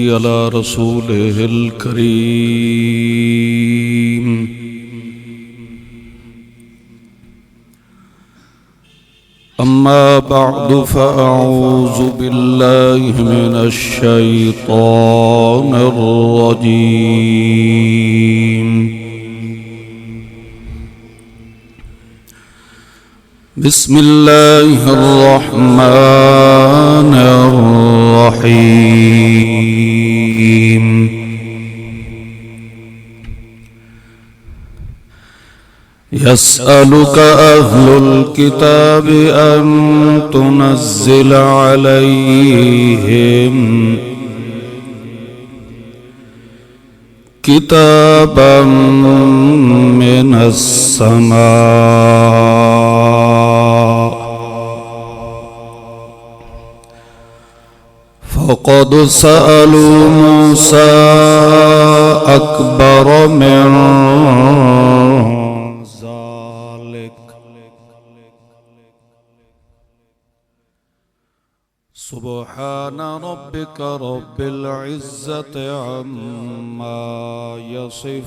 على رسوله الكريم أما بعد فأعوذ بالله من الشيطان الرجيم بسم الله الرحمن الرحيم يسألك أهل الكتاب أن تنزل عليهم كتابا من السماء فقد سألوا موسى أكبر من ذلك سبحان ربك رب العزة عما يصفون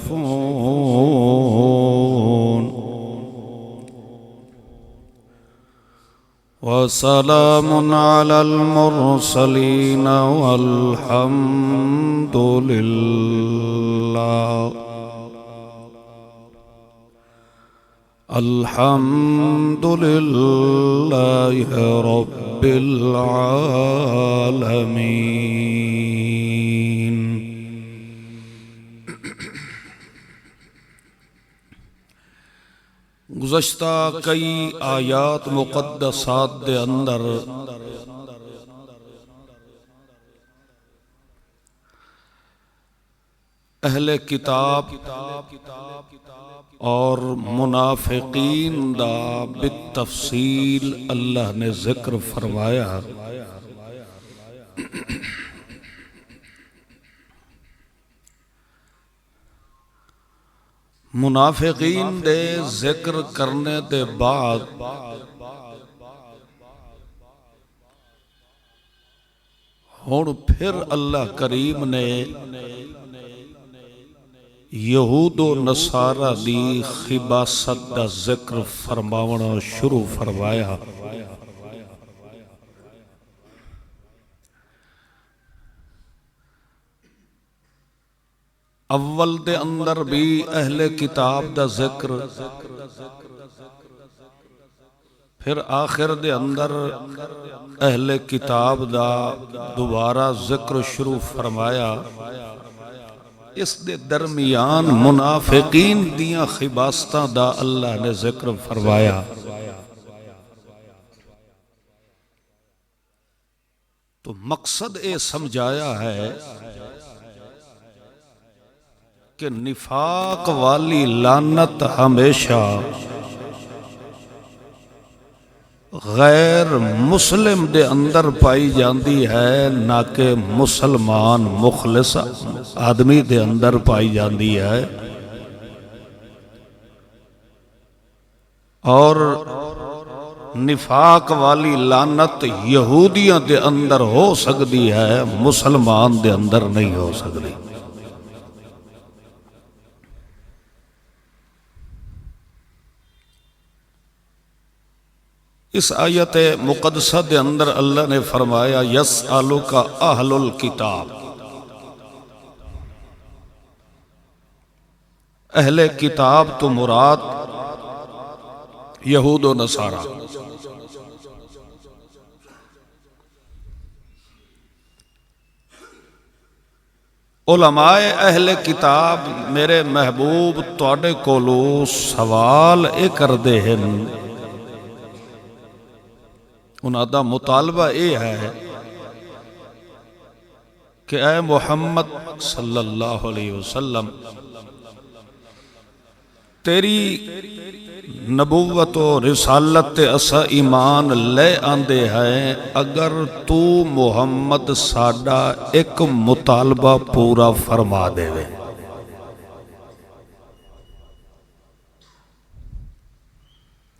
وسلام على المرسلين والحمد لله الحمد لله رب العالمين. گزشتہ کئی آیات مقدسات دے اندر اہل کتاب اور منافقین دا بالتفصیل اللہ نے ذکر فرمایا. منافقین دے ذکر کرنے دے بعد ہن پھر اللہ کریم نے یہود و نصارہ دی خباثت دا ذکر فرماونا شروع فرمایا. اول دے اندر بھی اہل کتاب دا ذکر، پھر آخر دے اندر اہل کتاب دا دوبارہ ذکر شروع فرمایا. اس دے درمیان منافقین دیاں خباستاں دا اللہ نے ذکر فرمایا. تو مقصد اے سمجھایا ہے کہ نفاق والی لعنت ہمیشہ غیر مسلم دے اندر پائی جاندی ہے، نہ کہ مسلمان مخلص آدمی دے اندر پائی جاندی ہے. اور نفاق والی لعنت یہودیاں دے اندر ہو سکتی ہے، مسلمان دے اندر نہیں ہو سکتی. اس آیت مقدسہ دے اندر اللہ نے فرمایا یسألک اہل الکتاب، اہل کتاب تو مراد یہود و نصارہ. علماء اہل کتاب میرے محبوب تواڈے کولو سوال اے کردے ہیں، انہاں دا مطالبہ اے ہے کہ اے محمد صلی اللہ علیہ وسلم، تیری نبوت و رسالت تے اسا ایمان لے آندے ہیں، اگر تو محمد ساڈا ایک مطالبہ پورا فرما دے وے.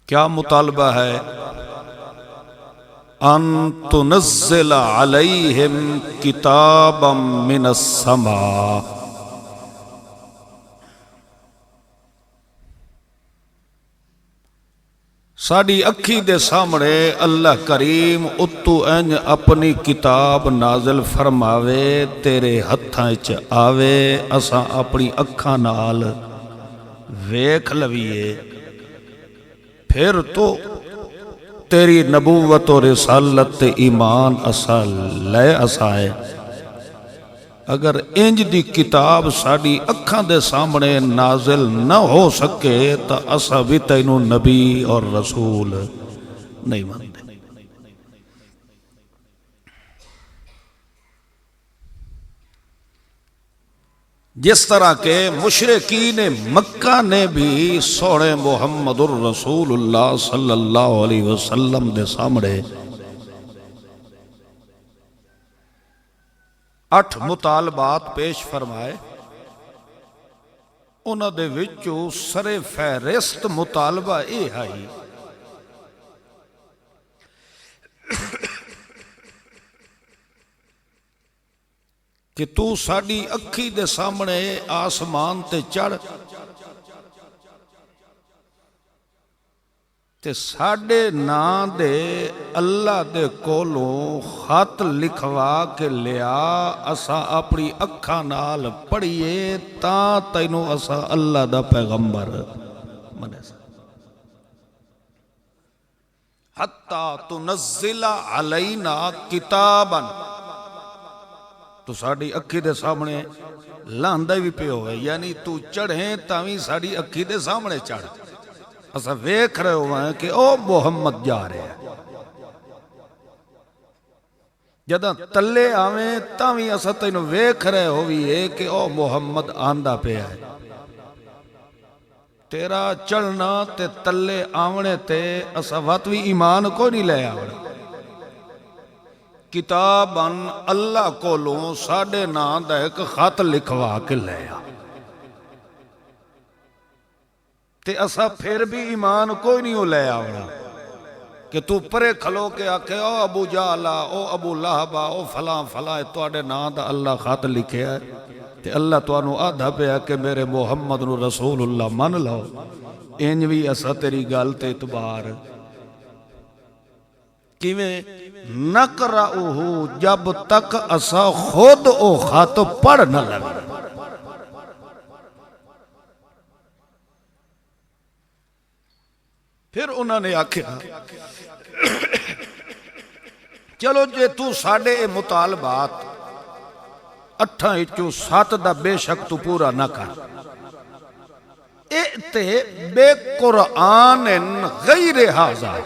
کیا مطالبہ ہے؟ ان تنزل علیہم کتابا من السماء. ساڑی اکھی دے سامنے اللہ کریم اتو انج اپنی کتاب نازل فرماوے تیرے ہتھاں وچ آوے اساں اپنی اکھاں نال ویکھ لویے پھر تو تیری نبوت و رسالت تے ایمان اساں لے اسائے. اگر انج دی کتاب ساڑی اکھاں دے سامنے نازل نہ ہو سکے تو اسا بھی تینو نبی اور رسول نہیں مانتے. جس طرح کے مشرکین مکہ نے بھی سونے محمد الرسول اللہ صلی اللہ علیہ وسلم دے سامنے 8 مطالبات پیش فرمائے. انہاں دے وچوں سر فہرست مطالبہ اے ہے کہ تو ساڑی اکھی دے سامنے آسمان تے چڑھ تے ساڑے نا دے اللہ دے کولوں خط لکھوا کے لیا اسا اپنی اکھاں نال پڑھیے تاں تینوں اسا اللہ دا پیغمبر منے سا. حتی تنزل علینا کتابا تو ساڑی اکھی دے سامنے لاندہ بھی پہ ہوئے یعنی تو چڑھیں تاویں ساڑی اکھی دے سامنے چڑھ اسا ویکھ رہے ہوئے ہیں کہ او محمد جا رہے ہیں. جدہ تلے آویں تاویں اسا تینو ویکھ رہے ہوئے کہ او محمد آندہ پہ ہے. تیرا چڑھنا تے تلے آونے تے اسا واتوی ایمان کو نہیں لے آونا. کتاباً اللہ کو لوں ساڑے نا دا ایک خط لکھوا کے لے آ تے اسا پھر بھی ایمان کوئی نہیں ہو لے آونا کہ تو پرے کھلو کے آکھے او ابو جالا او ابو لہبا او فلاں فلاں توڑے نا دا اللہ خط لکھے ہے تے اللہ تو انو آدھا پہ ہے کہ میرے محمد رسول اللہ من لو. انجوی اسا تیری گالتے اعتبار کیویں نقرأہو جب تک اسا خود او خط پڑھ نہ لگے. پھر انہوں نے آکھیا چلو جے تو ساڑے مطالبات 8 7 دا بے شک تو پورا نہ کر. اِئْتِ بے قرآن غیر حاضر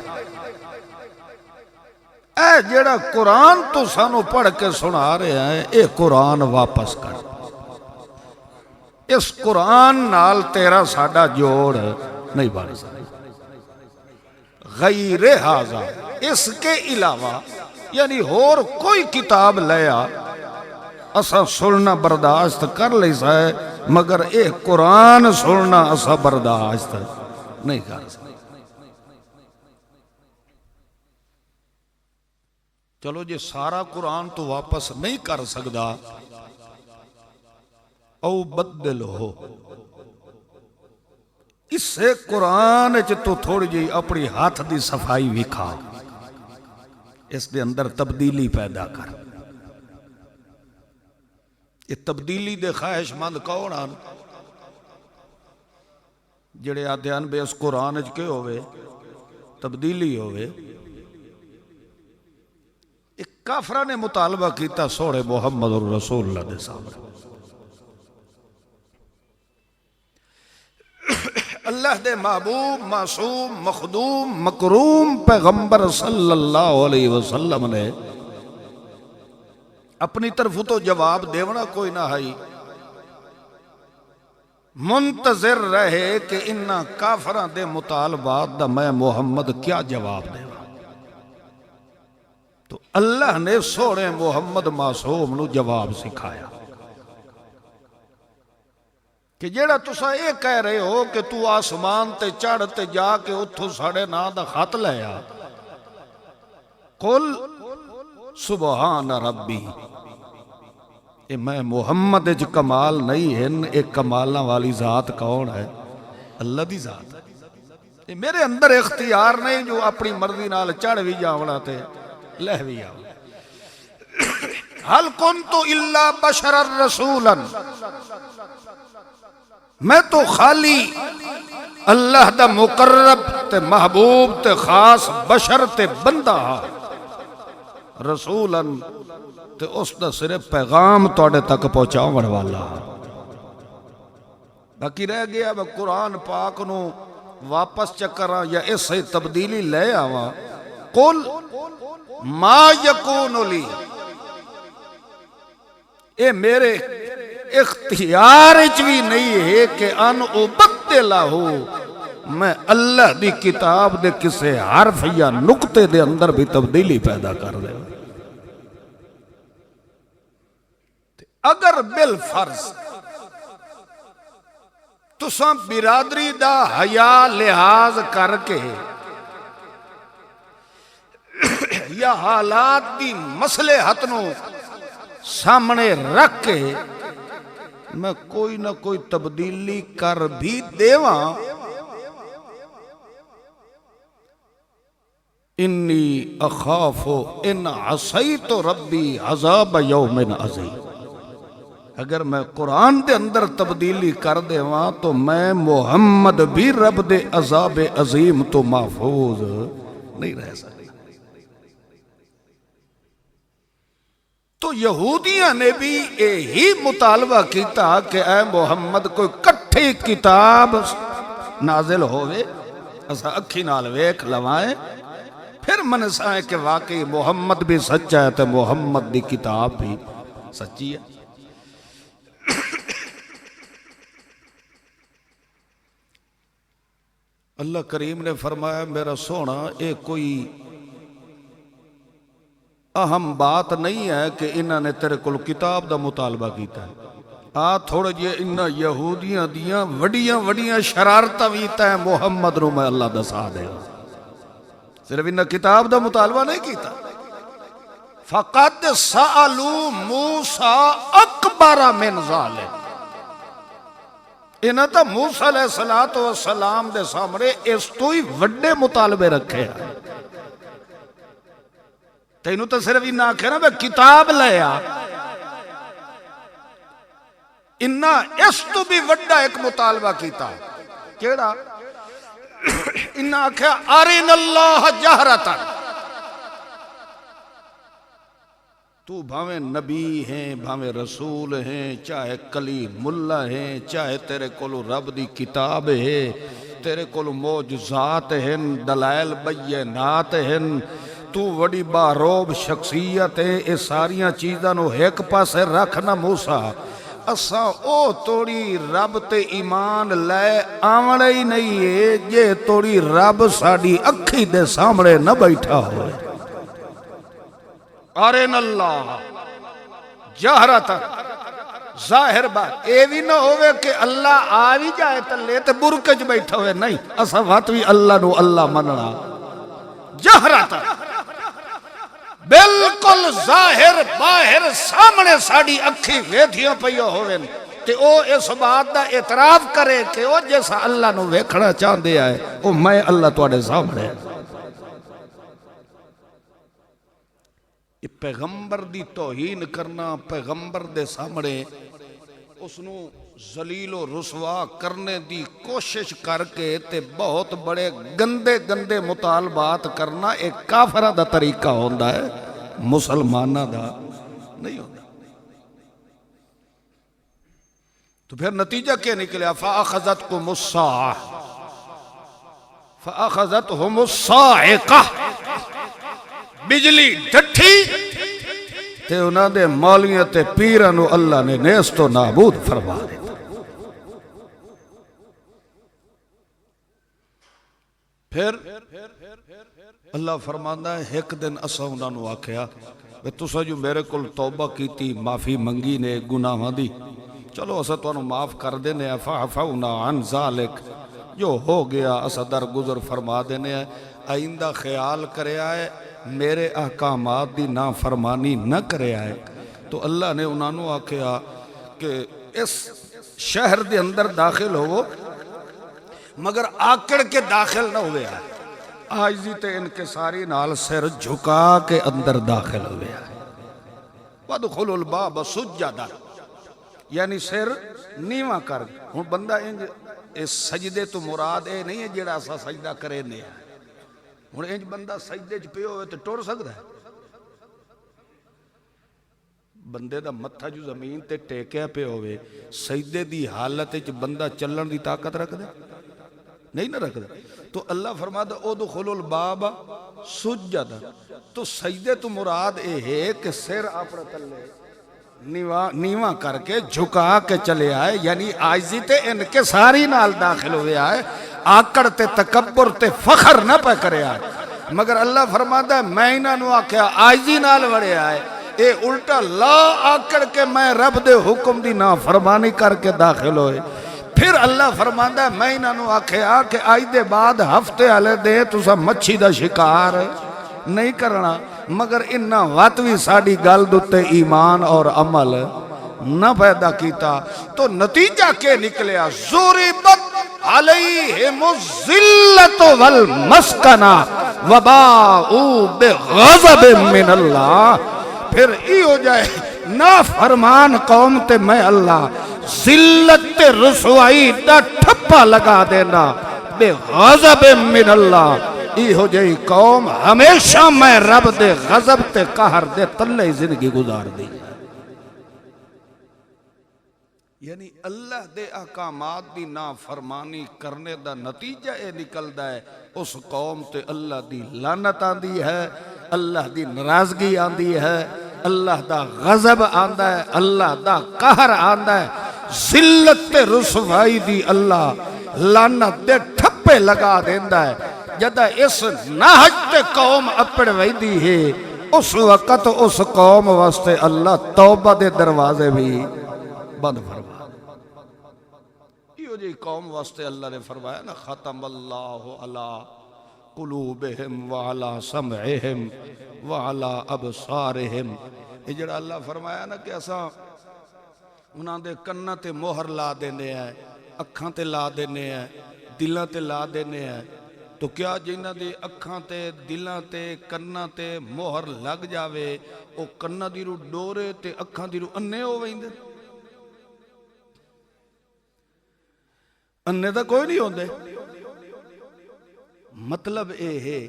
اے جیڑا قرآن تو سانو پڑھ کے سنا رہے ہیں اے قرآن واپس کر. اس قرآن نال تیرا ساڑا جوڑ نہیں بڑھ سکتا. غیر حاضر اس کے علاوہ یعنی اور کوئی کتاب لیا اسا سننا برداشت کر لیسا ہے مگر اے قرآن سننا اسا برداشت نہیں کر سکتا. چلو جی سارا قرآن تو واپس نہیں کر سکتا او بدل ہو اس سے قرآن تو تھوڑی جی اپنی ہاتھ دی صفائی بھی کھا اس دے اندر تبدیلی پیدا کر. یہ تبدیلی دے خواہش مند کون آن جڑے آدھیان بے اس قرآن کے ہوئے تبدیلی ہوئے. ایک کافرہ نے مطالبہ کیتا سوڑے محمد الرسول اللہ دے سامنے. اللہ دے محبوب معصوم مخدوم مکروم پیغمبر صلی اللہ علیہ وسلم نے اپنی طرف تو جواب دیونا کوئی نہ ہے منتظر رہے کہ انہا کافران دے مطالبات دا میں محمد کیا جواب دے. تو اللہ نے سوڑے محمد معصوم نو جواب سکھایا کہ جیڑا تسا یہ کہہ رہے ہو کہ تو آسمان تے چڑھ تے جا کے اتھو ساڑے نا دا خط لیا قل سبحان ربی، اے میں محمد اچ کمال نہیں ہے، ایک کمالاں والی ذات کون ہے؟ اللہ دی ذات ہے۔ اے میرے اندر اختیار نہیں جو اپنی مرضی نال چڑھ بھی جاونا تے لہ بھی جاونا۔ حل کنت الا بشرا رسولا، میں تو خالی اللہ دا مقرب تے محبوب تے خاص بشر تے بندہ رسولا تے اس دا صرف پیغام توڑے تک پہنچاون والا۔ باقی رہ گیا میں قرآن پاک نو واپس چکراں یا اس سے تبدیلی لے آواں۔ قل ما یکون لی، اے میرے اختیار بھی نہیں ہے کہ ان ابدلہ ہو، میں اللہ دی کتاب دے کسے حرف یا نقطے دے اندر بھی تبدیلی پیدا کر دے۔ اگر بالفرض تساں برادری دا حیا لحاظ کر کے یا حالات دی مصلحت نو سامنے رکھ کے میں کوئی نہ کوئی تبدیلی کر بھی دیواں، انی اخاف ان عصیت ربی عذاب یوم عظیم، اگر میں قرآن دے اندر تبدیلی کر دیواں تو میں محمد بھی رب دے عذاب عظیم تو محفوظ نہیں رہ سکتا۔ تو یہودیاں نے بھی یہی مطالبہ کیتا کہ اے محمد کوئی کٹھی کتاب نازل ہوئے، اسا اکھی نال ویکھ لوائیں، پھر منسائیں کہ واقعی محمد بھی سچا ہے تو محمد دی کتاب بھی سچی ہے۔ اللہ کریم نے فرمایا میرا سونا اے کوئی اہم بات نہیں ہے کہ انہاں نے تیرے کل کتاب دا مطالبہ کیتا ہے، تھوڑے جے انہاں یہودیاں دیاں وڈیاں شرارتاں ویتا ہے محمد نو میں اللہ دسا دے، صرف انہاں کتاب دا مطالبہ نہیں کیتا۔ فقد سألوا موسیٰ اکبر من ذالک، انہاں تا موسیٰ علیہ السلام دے سامنے اس تو ہی وڈے مطالبے رکھے ہیں۔ تینوں تو صرف انہاں آکھے نا بے کتاب لیا، انہاں اس تو بھی وڈا ایک مطالبہ کیتا، کیڑا؟ انہاں آکھے ارن اللہ جہرتا، تو بھاویں نبی ہیں، بھاویں رسول ہیں، چاہے کلیم اللہ ہیں، چاہے تیرے کولو رب دی کتاب ہے، تیرے کولو معجزات ہیں، دلائل بینات ہیں، تو وڈی باروب شخصیت ہے، اے ساریاں چیزاں نو ایک پاسے رکھنا موسیٰ، اساں او توڑی رب تے ایمان لے آونے ہی نہیں ہے جے توڑی رب ساڑی اکھی دے سامنے نہ بیٹھا ہوئے۔ ارن اللہ جہرتا، ظاہر بات اے بھی نہ ہوئے کہ اللہ آوی جائے تلے تے برکج بیٹھا ہوئے، نہیں اسا وات بھی اللہ نو اللہ مننا، جہرتا بالکل ظاہر باہر سامنے ساڑی اکھی ویدھیاں پہیوں ہوئے تے او اس بات دا اعتراف کرے کہ او جیسا اللہ نو ویکھنا چاہن دے آئے او میں اللہ توڑے سامنے۔ پیغمبر دی توہین کرنا، پیغمبر دے سامنے اس نو ذلیل و رسوا کرنے دی کوشش کر کے تے بہت بڑے گندے مطالبات کرنا ایک کافرہ دا طریقہ ہوندہ ہے، مسلمانہ دا نہیں ہوندہ۔ تو پھر نتیجہ کیا نکلیا؟ فَأَخَذَتْكُمُ الصَّاعِقَةُ فَأَخَذَتْهُمُ الصَّاعِقَةُ، بجلی ڈٹھی تے انہاں دے مولیاں تے پیرانو اللہ نے نیست و نابود فرما دے۔ پھر اللہ فرماندہ ہے ایک دن اسا انہاں نو آکھیا بے تسا جو میرے کل توبہ کیتی، معافی منگی نے گناہاں دی، چلو اسا تو انہوں معاف کر دینے ہیں، فَعَفَوْنَا عَنْ ذَالِكَ، جو ہو گیا اسا درگزر فرما دینے ہیں، آئندہ خیال کرے آئے میرے احکامات دی نافرمانی نہ کرے آئے تو اللہ نے انہوں نے آکھیا کہ اس شہر دے اندر داخل ہو مگر آکڑ کے داخل نہ ہوئے آئے آجزی تے انکساری نال سر جھکا کے اندر داخل ہوئے آئے وَدْخُلُ الْبَابَ سُجَّدًا یعنی سر نیواں کر ہوں بندہ انج اس سجدے تو مراد اے نہیں ہے جیڑا سا سجدہ کرے نہیں ہے ہوں انج بندہ سجدے چ پہ ہوئے تو ٹور سکتا ہے بندے دا متھا جو زمین تے ٹیکیا پہ ہوئے سجدے دی حالت چ بندہ چلن دی طاقت رکھ دے نہیں نہ رکھ دے تو اللہ فرماتا ادخلوا الباب سجدا تو سجدے تو مراد اے ہے کہ سر اپنا تلے نیواں کر کے جھکا کے چلے آئے یعنی عاجزی تے انکساری نال داخل ہوئے آئے آکڑ تے تکبر تے فخر نہ پہ کرے آئے مگر اللہ فرماتا ہے میں انہاں نو آکھیا عاجزی نال وڑے آئے اے الٹا لا آکڑ کے میں رب دے حکم دی نافرمانی کر کے داخل ہوئے پھر اللہ فرماتا ہے میں انہاں نو آکھیا کہ آج دے بعد ہفتے والے دے تسا مچھی دا شکار نہیں کرنا مگر انہا واتوی ساڑی گل دوتے ایمان اور عمل نہ پیدا کیتا تو نتیجہ کے نکلیا ضربت علیہم الذلۃ والمسکنہ وباؤوا بغضب من اللہ پھر ای ہو جائے نافرمان قوم تے میں اللہ ذلت تے رسوائی دا ٹھپا لگا دینا بے غضب من اللہ ای ہو جائے قوم ہمیشہ میں رب دے غضب تے قہر دے تلے زندگی گزار دی یعنی اللہ دے احکامات دی نافرمانی کرنے دا نتیجہ اے نکلدا ہے اس قوم تے اللہ دی لعنت آندی ہے اللہ دی ناراضگی آندی ہے اللہ دا غضب آندا ہے اللہ دا قہر آندا ہے ذلت تے رسوائی دی اللہ لعنت دے ٹھپے لگا دیندا ہے جدہ اس نہج تے قوم اپڑ ویدی ہے اس وقت اس قوم واسطے اللہ توبہ دے دروازے بھی بند فرما یہ جی قوم واسطے اللہ نے فرمایا نا ختم اللہ علی قلوبہم وعلا سمعہم وعلا ابصارہم یہ جڑا اللہ فرمایا نا کہ ایسا انہاں دے کنہ تے مہر لا دینے ہیں اکھاں تے لا دینے ہیں دلاں تے لا دینے ہیں تو کیا جنہ دے اکھاں تے دلاں تے کنہ تے مہر لگ جاوے او کنہ دی رو ڈورے تے اکھاں دی رو انے ہو ویندے انے دا کوئی نہیں ہوندے مطلب اے ہے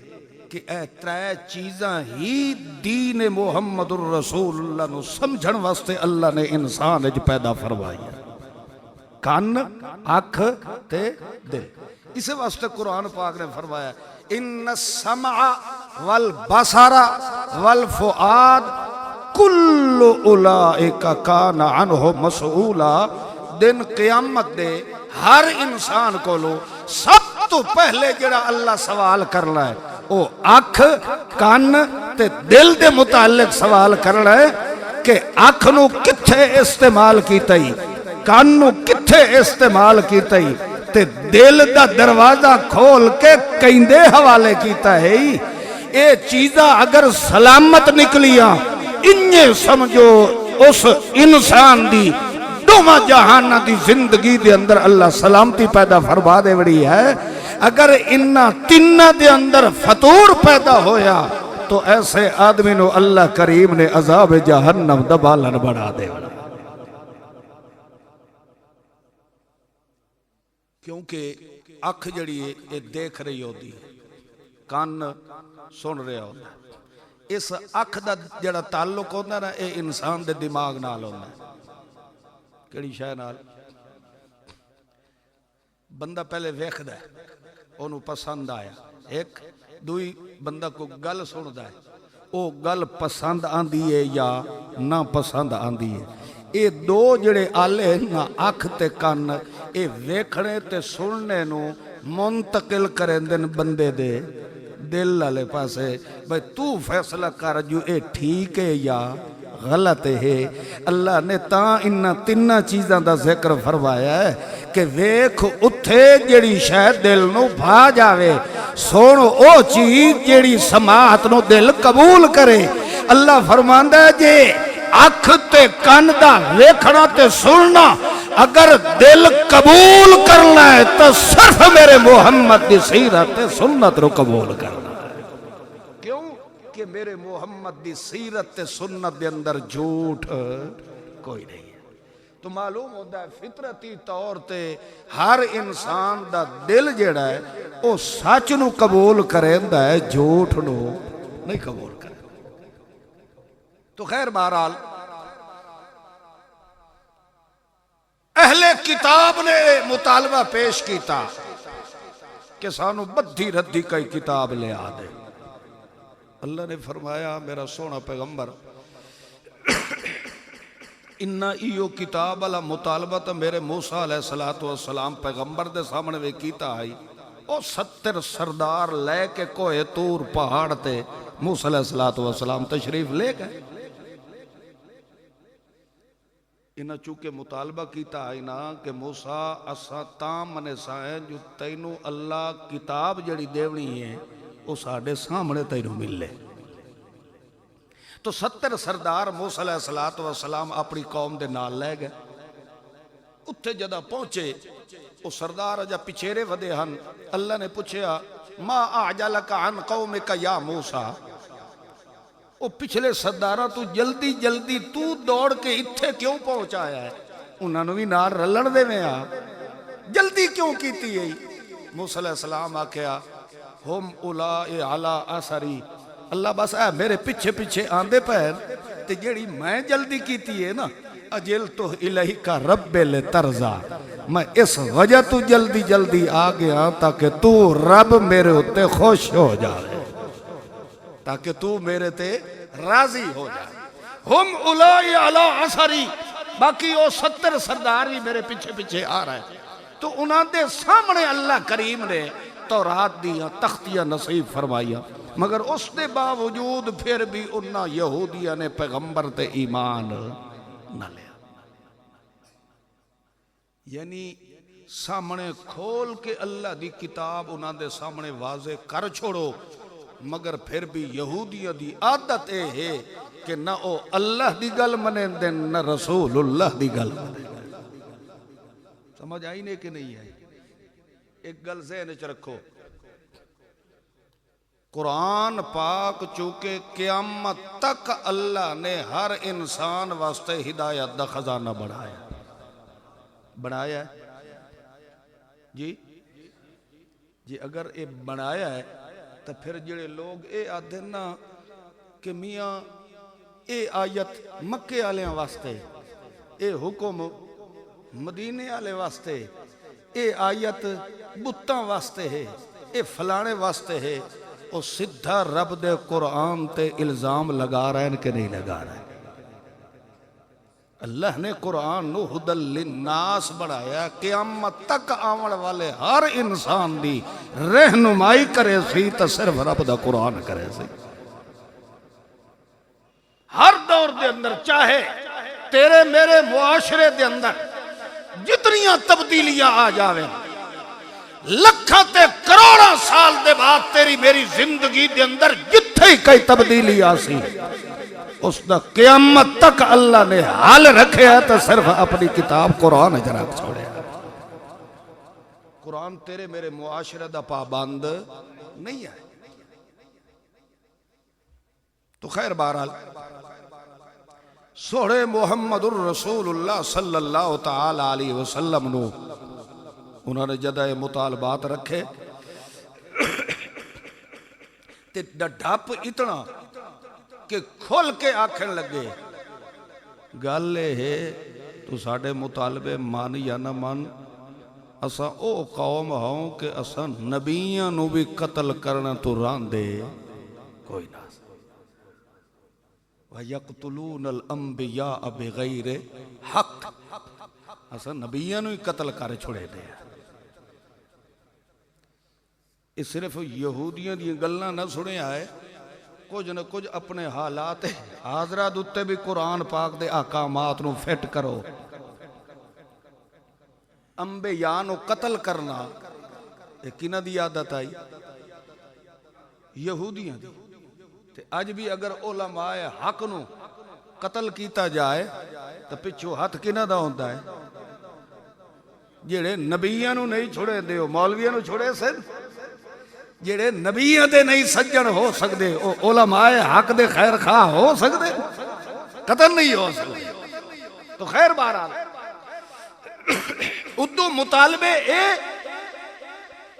کہ اے ترے چیزاں ہی دین محمد الرسول اللہ نو سمجھن واسطے اللہ نے انسان اج پیدا فرمائی کان اکھ تے دل اسے واسطے قرآن پاک نے فرمایا ان السمع والبصر والفؤاد کل اولئک کان عنہ مسئولا دن قیامت دے ہر انسان کو لو سب تو پہلے جڑا اللہ سوال کرنا ہے او آنکھ کان تے دل دے متعلق سوال کرنا ہے کہ آنکھ نو کتھے استعمال کیتا ہی کان نو کتھے استعمال کیتا ہی تے دل دا دروازہ کھول کے کیندے حوالے کیتا ہے اے چیزاں اگر سلامت نکلیاں انہیں سمجھو اس انسان دی دوما جہانہ دی زندگی دے اندر اللہ سلامتی پیدا فرما دے بڑی ہے اگر انہا تینہ دے اندر فطور پیدا ہویا تو ایسے آدمی نو اللہ کریم نے عذاب جہنم دبالن بڑھا دے کیونکہ اکھ جڑی ہے دیکھ رہی ہوتی ہے کان سن رہا ہوتا ہے اس اکھ دا جڑا تعلق ہوتا ہے نا اے انسان دے دماغ نال ہوتا ہے کیڑی شے نال بندہ پہلے ویکھدا ہے انہوں پسند آیا ایک دوئی بندہ کو گل سندا ہے او گل پسند آندی ہے یا نہ پسند آندی ہے اے دو جڑے آلے نا اکھ تے کان اے ویکھنے تے سننے نو منتقل کریں دن بندے دے دل والے پاسے بھئی تو فیصلہ کر جو اے ٹھیک ہے یا غلط ہے۔ اللہ نے تاں انہاں تیناں چیزاں دا ذکر فرمایا ہے کہ ویکھ اتھے جیڑی شاید دل نو بھا جاوے، سن او چیز جیڑی سماعت نو دل قبول کرے۔ اللہ فرماندا ہے جے اکھ تے کان دا ویکھنا تے سننا اگر دل قبول کرنا ہے تو صرف میرے محمد دی سیرت تے سنت رو قبول کرنا ہے۔ کیوں کہ میرے محمد دی سیرت تے سنت دے اندر جھوٹ کوئی نہیں ہے۔ تو معلوم ہوتا ہے فطرتی طور تے ہر انسان دا دل جیڑا ہے او سچ نو قبول کریندا ہے، جھوٹ نو نہیں قبول کرے۔ تو خیر بہرحال اہل کتاب نے مطالبہ پیش کیتا کہ سانو بدھی ردھی کئی کتاب لے آدے۔ اللہ نے فرمایا میرا سونا پیغمبر انہا ایو کتاب والا مطالبہ تو میرے موسیٰ علیہ السلام پیغمبر دے سامنے وے کیتا آئی۔ او 70 سردار لے کے کوہ طور پہاڑ تے موسیٰ علیہ السلام تشریف لے گئے۔ انہا چونکہ مطالبہ کیتا آئی نا کہ موسیٰ اسا تام منے سائیں جو تینو اللہ کتاب جڑی دیونی ہے وہ ساڑھے سامنے تینو مل لے۔ تو 70 سردار موسیٰ علیہ السلام اپنی قوم دے نال لے گئے۔ اتھے جدہ پہنچے وہ سردار جا پچھیرے ودے ہن۔ اللہ نے پوچھیا ما اعجلک عن قومک یا موسیٰ، وہ پچھلے سردارہ تو جلدی جلدی تو دوڑ کے اتھے کیوں پہنچایا ہے؟ انہوں نے بھی نار رلن دے میں جلدی کیوں کیتی ہے؟ موسیٰ علیہ السلام آکھیا ہم اولائی علی اثری، اللہ بس اے میرے پیچھے پیچھے آندے پیر تے جیڑی میں جلدی کیتی ہے نا اجل تو الہیکا رب لترزا، میں اس وجہ تو جلدی جلدی آ گیا تاکہ تو رب میرے ہوتے خوش ہو جائے، تاکہ تو میرے تے راضی ہو جائے۔ ہم اولائی علی اثری، باقی وہ 70 سردار بھی میرے پیچھے پیچھے آ رہے ہیں۔ تو انہاں دے سامنے اللہ کریم نے تورات دیا، تختیاں نصیب فرمائیا، مگر اس دے باوجود پھر بھی انہاں یہودیاں نے پیغمبر تے ایمان نہ لیا۔ یعنی سامنے کھول کے اللہ دی کتاب انہاں دے سامنے واضح کر چھوڑو، مگر پھر بھی یہودیاں دی عادت اے ہے کہ نہ او اللہ دی گل منے دن نہ رسول اللہ دی گل منے دن۔ سمجھ آئی نہیں کہ نہیں آئی؟ ایک گل ذہن وچ رکھو، قرآن پاک چونکہ قیامت تک اللہ نے ہر انسان واسطے ہدایت دا خزانہ بڑھایا ہے جی اگر اے بڑھایا ہے تو پھر جڑے لوگ اے آدھے نا کہ میاں اے آیت مکے آلیاں واسطے، اے حکم مدینے آلے واسطے، اے آیت بتاں واسطے ہے، اے فلانے واسطے ہے، وہ سدھا رب دے قرآن تے الزام لگا رہے ہیں کہ نہیں لگا رہے ہیں؟ اللہ نے قرآن نو ہدل للناس بڑھایا، قیامت تک آمن والے ہر انسان دی رہنمائی کرے سی تو صرف رب دا قرآن کرے سی۔ ہر دور دے اندر چاہے تیرے میرے معاشرے دے اندر جتنیاں تبدیلیاں آ جاویں، لکھاں تے کروڑاں سال دے بعد تیری میری زندگی دے اندر جتھے ہی کئی تبدیلی آسی، اس دا قیامت تک اللہ نے حال رکھے ہے تو صرف اپنی کتاب قرآن جراب چھوڑے۔ قرآن تیرے میرے معاشرے دا پابند نہیں ہے۔ تو خیر بہرحال سوڑے محمد الرسول اللہ صلی اللہ تعالی علیہ وسلم نو انہوں نے جدہ مطالبات رکھے تے ڈھپ اتنا کہ کھل کے آکھن لگے گالے ہے تو ساڑھے مطالبے مان یا نہ مان، اسا او قوم ہوں کہ اسا نبیاں نو بھی قتل کرنا تو ران دے کوئی نہ، وَيَقْتُلُونَ الْأَنْبِيَاءَ بِغَيْرِ حق، اسا نبیاں نو ہی قتل کر چھوڑے دے۔ یہ صرف یہودیاں دی گلاں نہ سنیا ہے، کچھ نہ کچھ اپنے حالات حاضرات اتے بھی قرآن پاک دے احکامات نو فٹ کرو۔ انبیاء نو قتل کرنا یہ کنہ دی عادت آئی؟ یہودیاں دی۔ تے اج بھی اگر علماء حق نو قتل کیتا جائے تو پچھو ہاتھ کنہ دا ہوتا ہے؟ جڑے نبیاں نو نہیں چھوڑے دیو مولویاں نو چھوڑے سن، جڑے نبیاں دے نہیں سجن ہو سکدے او علماء حق دے خیر خواہ ہو سکدے؟ قتل نہیں ہو سکدے۔ تو خیر بہرحال ادو مطالبے اے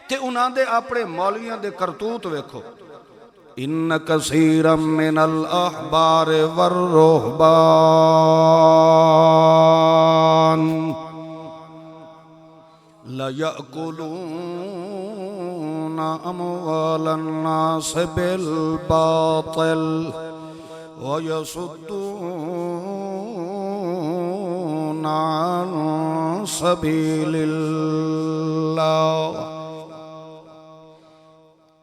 کہ انہاں دے اپنے مولویاں دے کرتوت ویکھو۔ ان کثیرا من الاحبار والرہبان لَيَأْكُلُونَ أَمْوَالَ النَّاسِ بِالْبَاطِلِ وَيَصُدُّونَ عَنْ سَبِيلِ اللَّهِ۔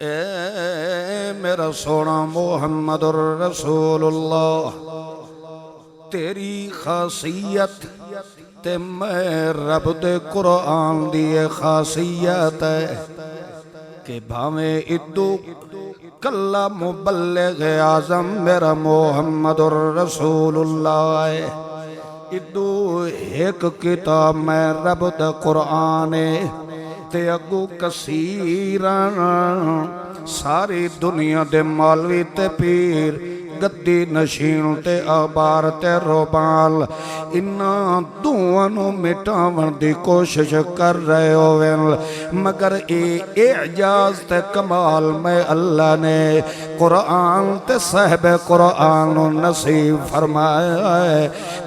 اے میرا سونا محمد الرسول اللہ، تیری خاصیت تے میں رب دے قرآن دی خاصیت ہے کہ بھاویں ادو کلا مبلغ اعظم میرا محمد الرسول اللہ ہے، ادو ایک کتاب میں رب دے قرآن ہے تے اگو کثیران ساری دنیا دے مولوی تے پیر گدی نشین تے آبار تے روبال انہا دوانو مٹاون دی کوشش کر رہے ہوئے، مگر اعجاز تے کمال میں اللہ نے قرآن تے صاحب قرآن نصیب فرمایا ہے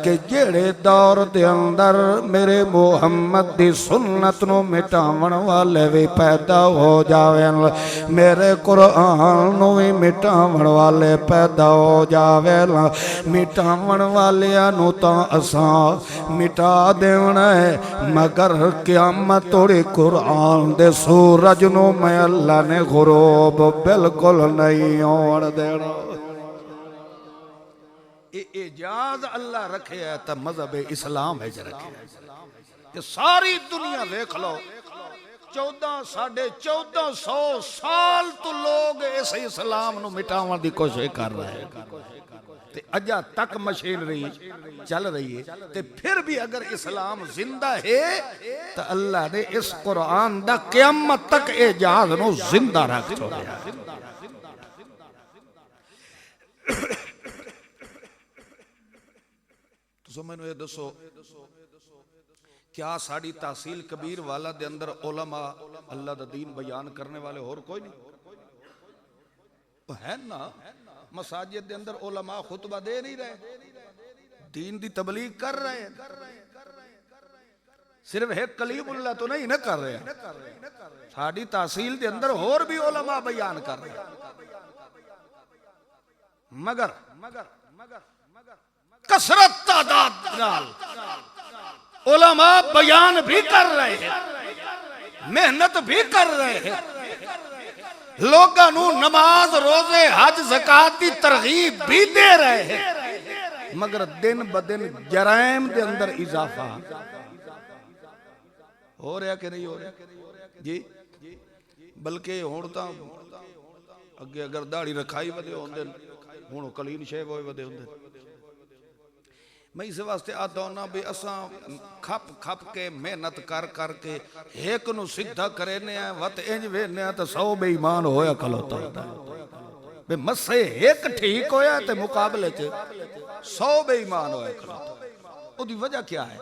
کہ جڑے دور دے اندر میرے محمد دی سنت نو مٹاون والے بھی پیدا ہو جاویں، میرے قرآن نو بھی مٹاون والے پیدا ہو جاویں، مٹاون والیاں نو تا اساں مٹا دیونا ہے، مگر قیامت توڑی قرآن دے سورج نو میں اللہ نے غروب بالکل نہیں ہوڑ دینا۔ اعجاز اللہ رکھے ہے تا مذہب اسلام ہے رکھے ہے کہ ساری دنیا دیکھ لو 14,500 سال تو لوگ اس اسلام نو مٹاون دی کوشش کر رہے ہیں، تے اجا تک مشین رہی چل رہی ہے، تے پھر بھی اگر اسلام زندہ ہے تو اللہ نے اس قرآن دا قیامت تک اعجاز نو زندہ رکھ چھوڑیا۔ تو سمجھو یہ دسو کیا ساڑی تحصیل کبیر والا دے اندر علماء اللہ دا دین بیان کرنے والے اور کوئی نہیں؟ ہے نا مساجد دے اندر علماء خطبہ دے نہیں رہے، دین دی تبلیغ کر رہے ہیں، صرف ایک کلیم اللہ تو نہیں نہ کر رہے ہیں، ساڑی تحصیل دے اندر اور بھی علماء بیان کر رہے ہیں، مگر کثرت تعداد نال علماء بیان بھی کر رہے ہیں، محنت بھی کر رہے ہیں، لوگاں نو نماز روزے حج زکات دی ترغیب بھی دے رہے ہیں، مگر دن بدن جرائم دے اندر اضافہ ہو رہا کہ نہیں ہو رہا جی؟ بلکہ ہوڑتا اگے اگر داڑھی رکھائی ودے ہوندے ہونو کلین شیب ہوئے ودے ہوندے۔ میں اس واسطے آتا ہوں نا بھی اساں کھپ کھپ کے محنت کر کر کے ایک نو سدھا کرنے ہیں وقت انج وینے ہیں تو 100 بے ایمان ہویا کھلوتا ہوتا ہے، بے مسئے ایک ٹھیک ہویا تے مقابلے چے 100 بے ایمان ہویا کھلوتا ہے۔ او دی وجہ کیا ہے؟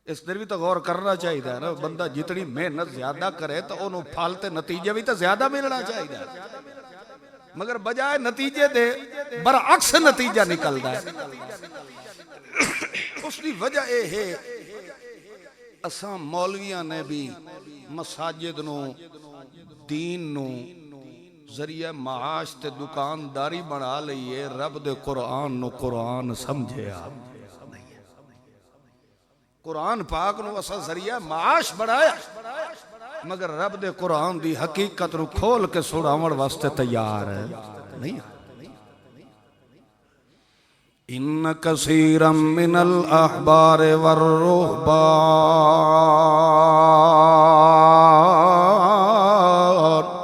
اس در بھی تو غور کرنا چاہیے ہے نا، بندہ جتنی محنت زیادہ کرے تو انہوں پھالتے نتیجے بھی تو زیادہ ملنا چاہیے، مگر بجائے نتیجے دے برعکس نتیجہ نکلتا ہے۔ اس کی وجہ یہ ہے اساں مولویاں نے بھی مساجد نو دین نو ذریعہ معاش تے دکانداری بنا لئیے، رب دے قرآن نو قرآن سمجھے آپ قرآن پاک نو اسا ذریعہ معاش بڑھایا، مگر رب دے قرآن دی حقیقت رو کھول کے سڑاوڑ واسطے تیار ہے نہیں ان کثیرا من الاحبار والرہبان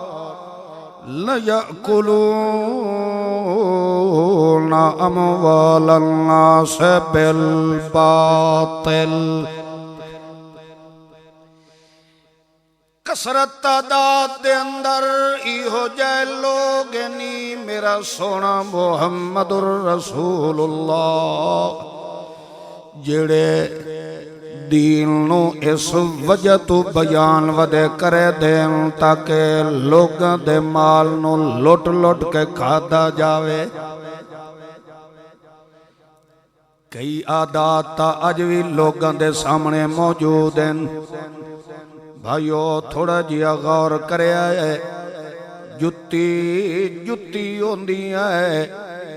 لیأکلون اموال الناس بالباطل کثرت تعداد دے اندر ایہو جائے لوگ نی میرا سونا محمد الرسول اللہ جڑے دین نو اس وجہ تو بیان ودے کرے دیں تاکہ لوگ دے مال نو لٹ لٹ کے کھادا جاوے کئی عادات تا اج وی لوگاں دے سامنے موجود ہیں بھائیو تھوڑا جیا غور کرے آئے جتی ہوندی ہے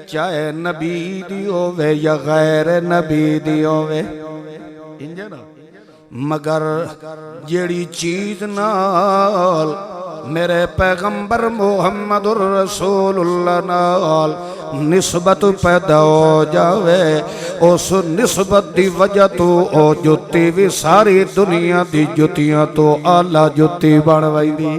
چاہے نبی دی ہووے یا غیر نبی دی ہووے انجھے نا مگر جیڑی چیز نال میرے پیغمبر محمد الرسول اللہ نال نسبت پیدا ہو جاوے اس نسبت دی وجہ تو او جتی بھی ساری دنیا دی جتیاں تو آلہ جتی بڑھوائی دی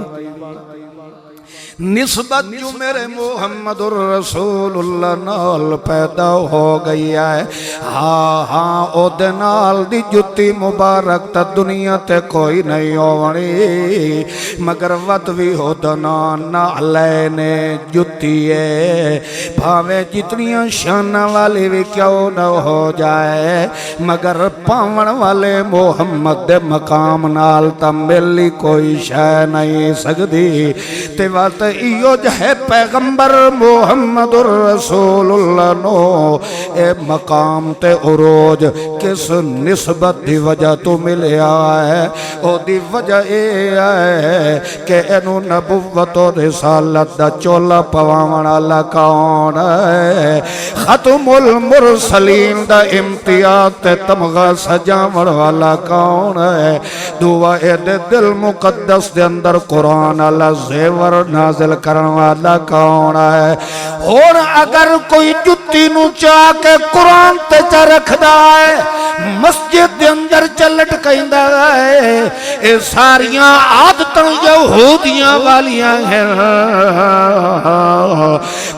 نسبت جو میرے محمد الرسول اللہ نال پیدا ہو گئی ہے ہاں او دے نال دی جتی مبارک تا دنیا تے کوئی نہیں ہونی مگر ود بھی ہو دنا نعلینے جتی ہے بھاویں جتنیاں شانہ والی بھی کیوں نہ ہو جائے مگر پاون والے محمد دے مقام نال تا ملی کوئی شے نہیں سکدی تے وات ایو جہے پیغمبر محمد الرسول اللہ نو اے مقام تے عروج کس نسبت دی وجہ تو ملیا ہے او دی وجہ اے ہے کہ انو نبوت و رسالت دا چولا پواون اللہ کون ہے ختم المرسلین دا امتیاز تے تمغہ سجاون والا کون ہے دعا دے دل مقدس دے اندر قرآن اللہ زیور نازل کرن والا کون ہے اور اگر کوئی جتی نو چاہ کے قرآن تے چا رکھ دائے مسجد دے اندر چلٹ کہیں دائے اے ساریاں عادتاں یہودیاں والیاں ہیں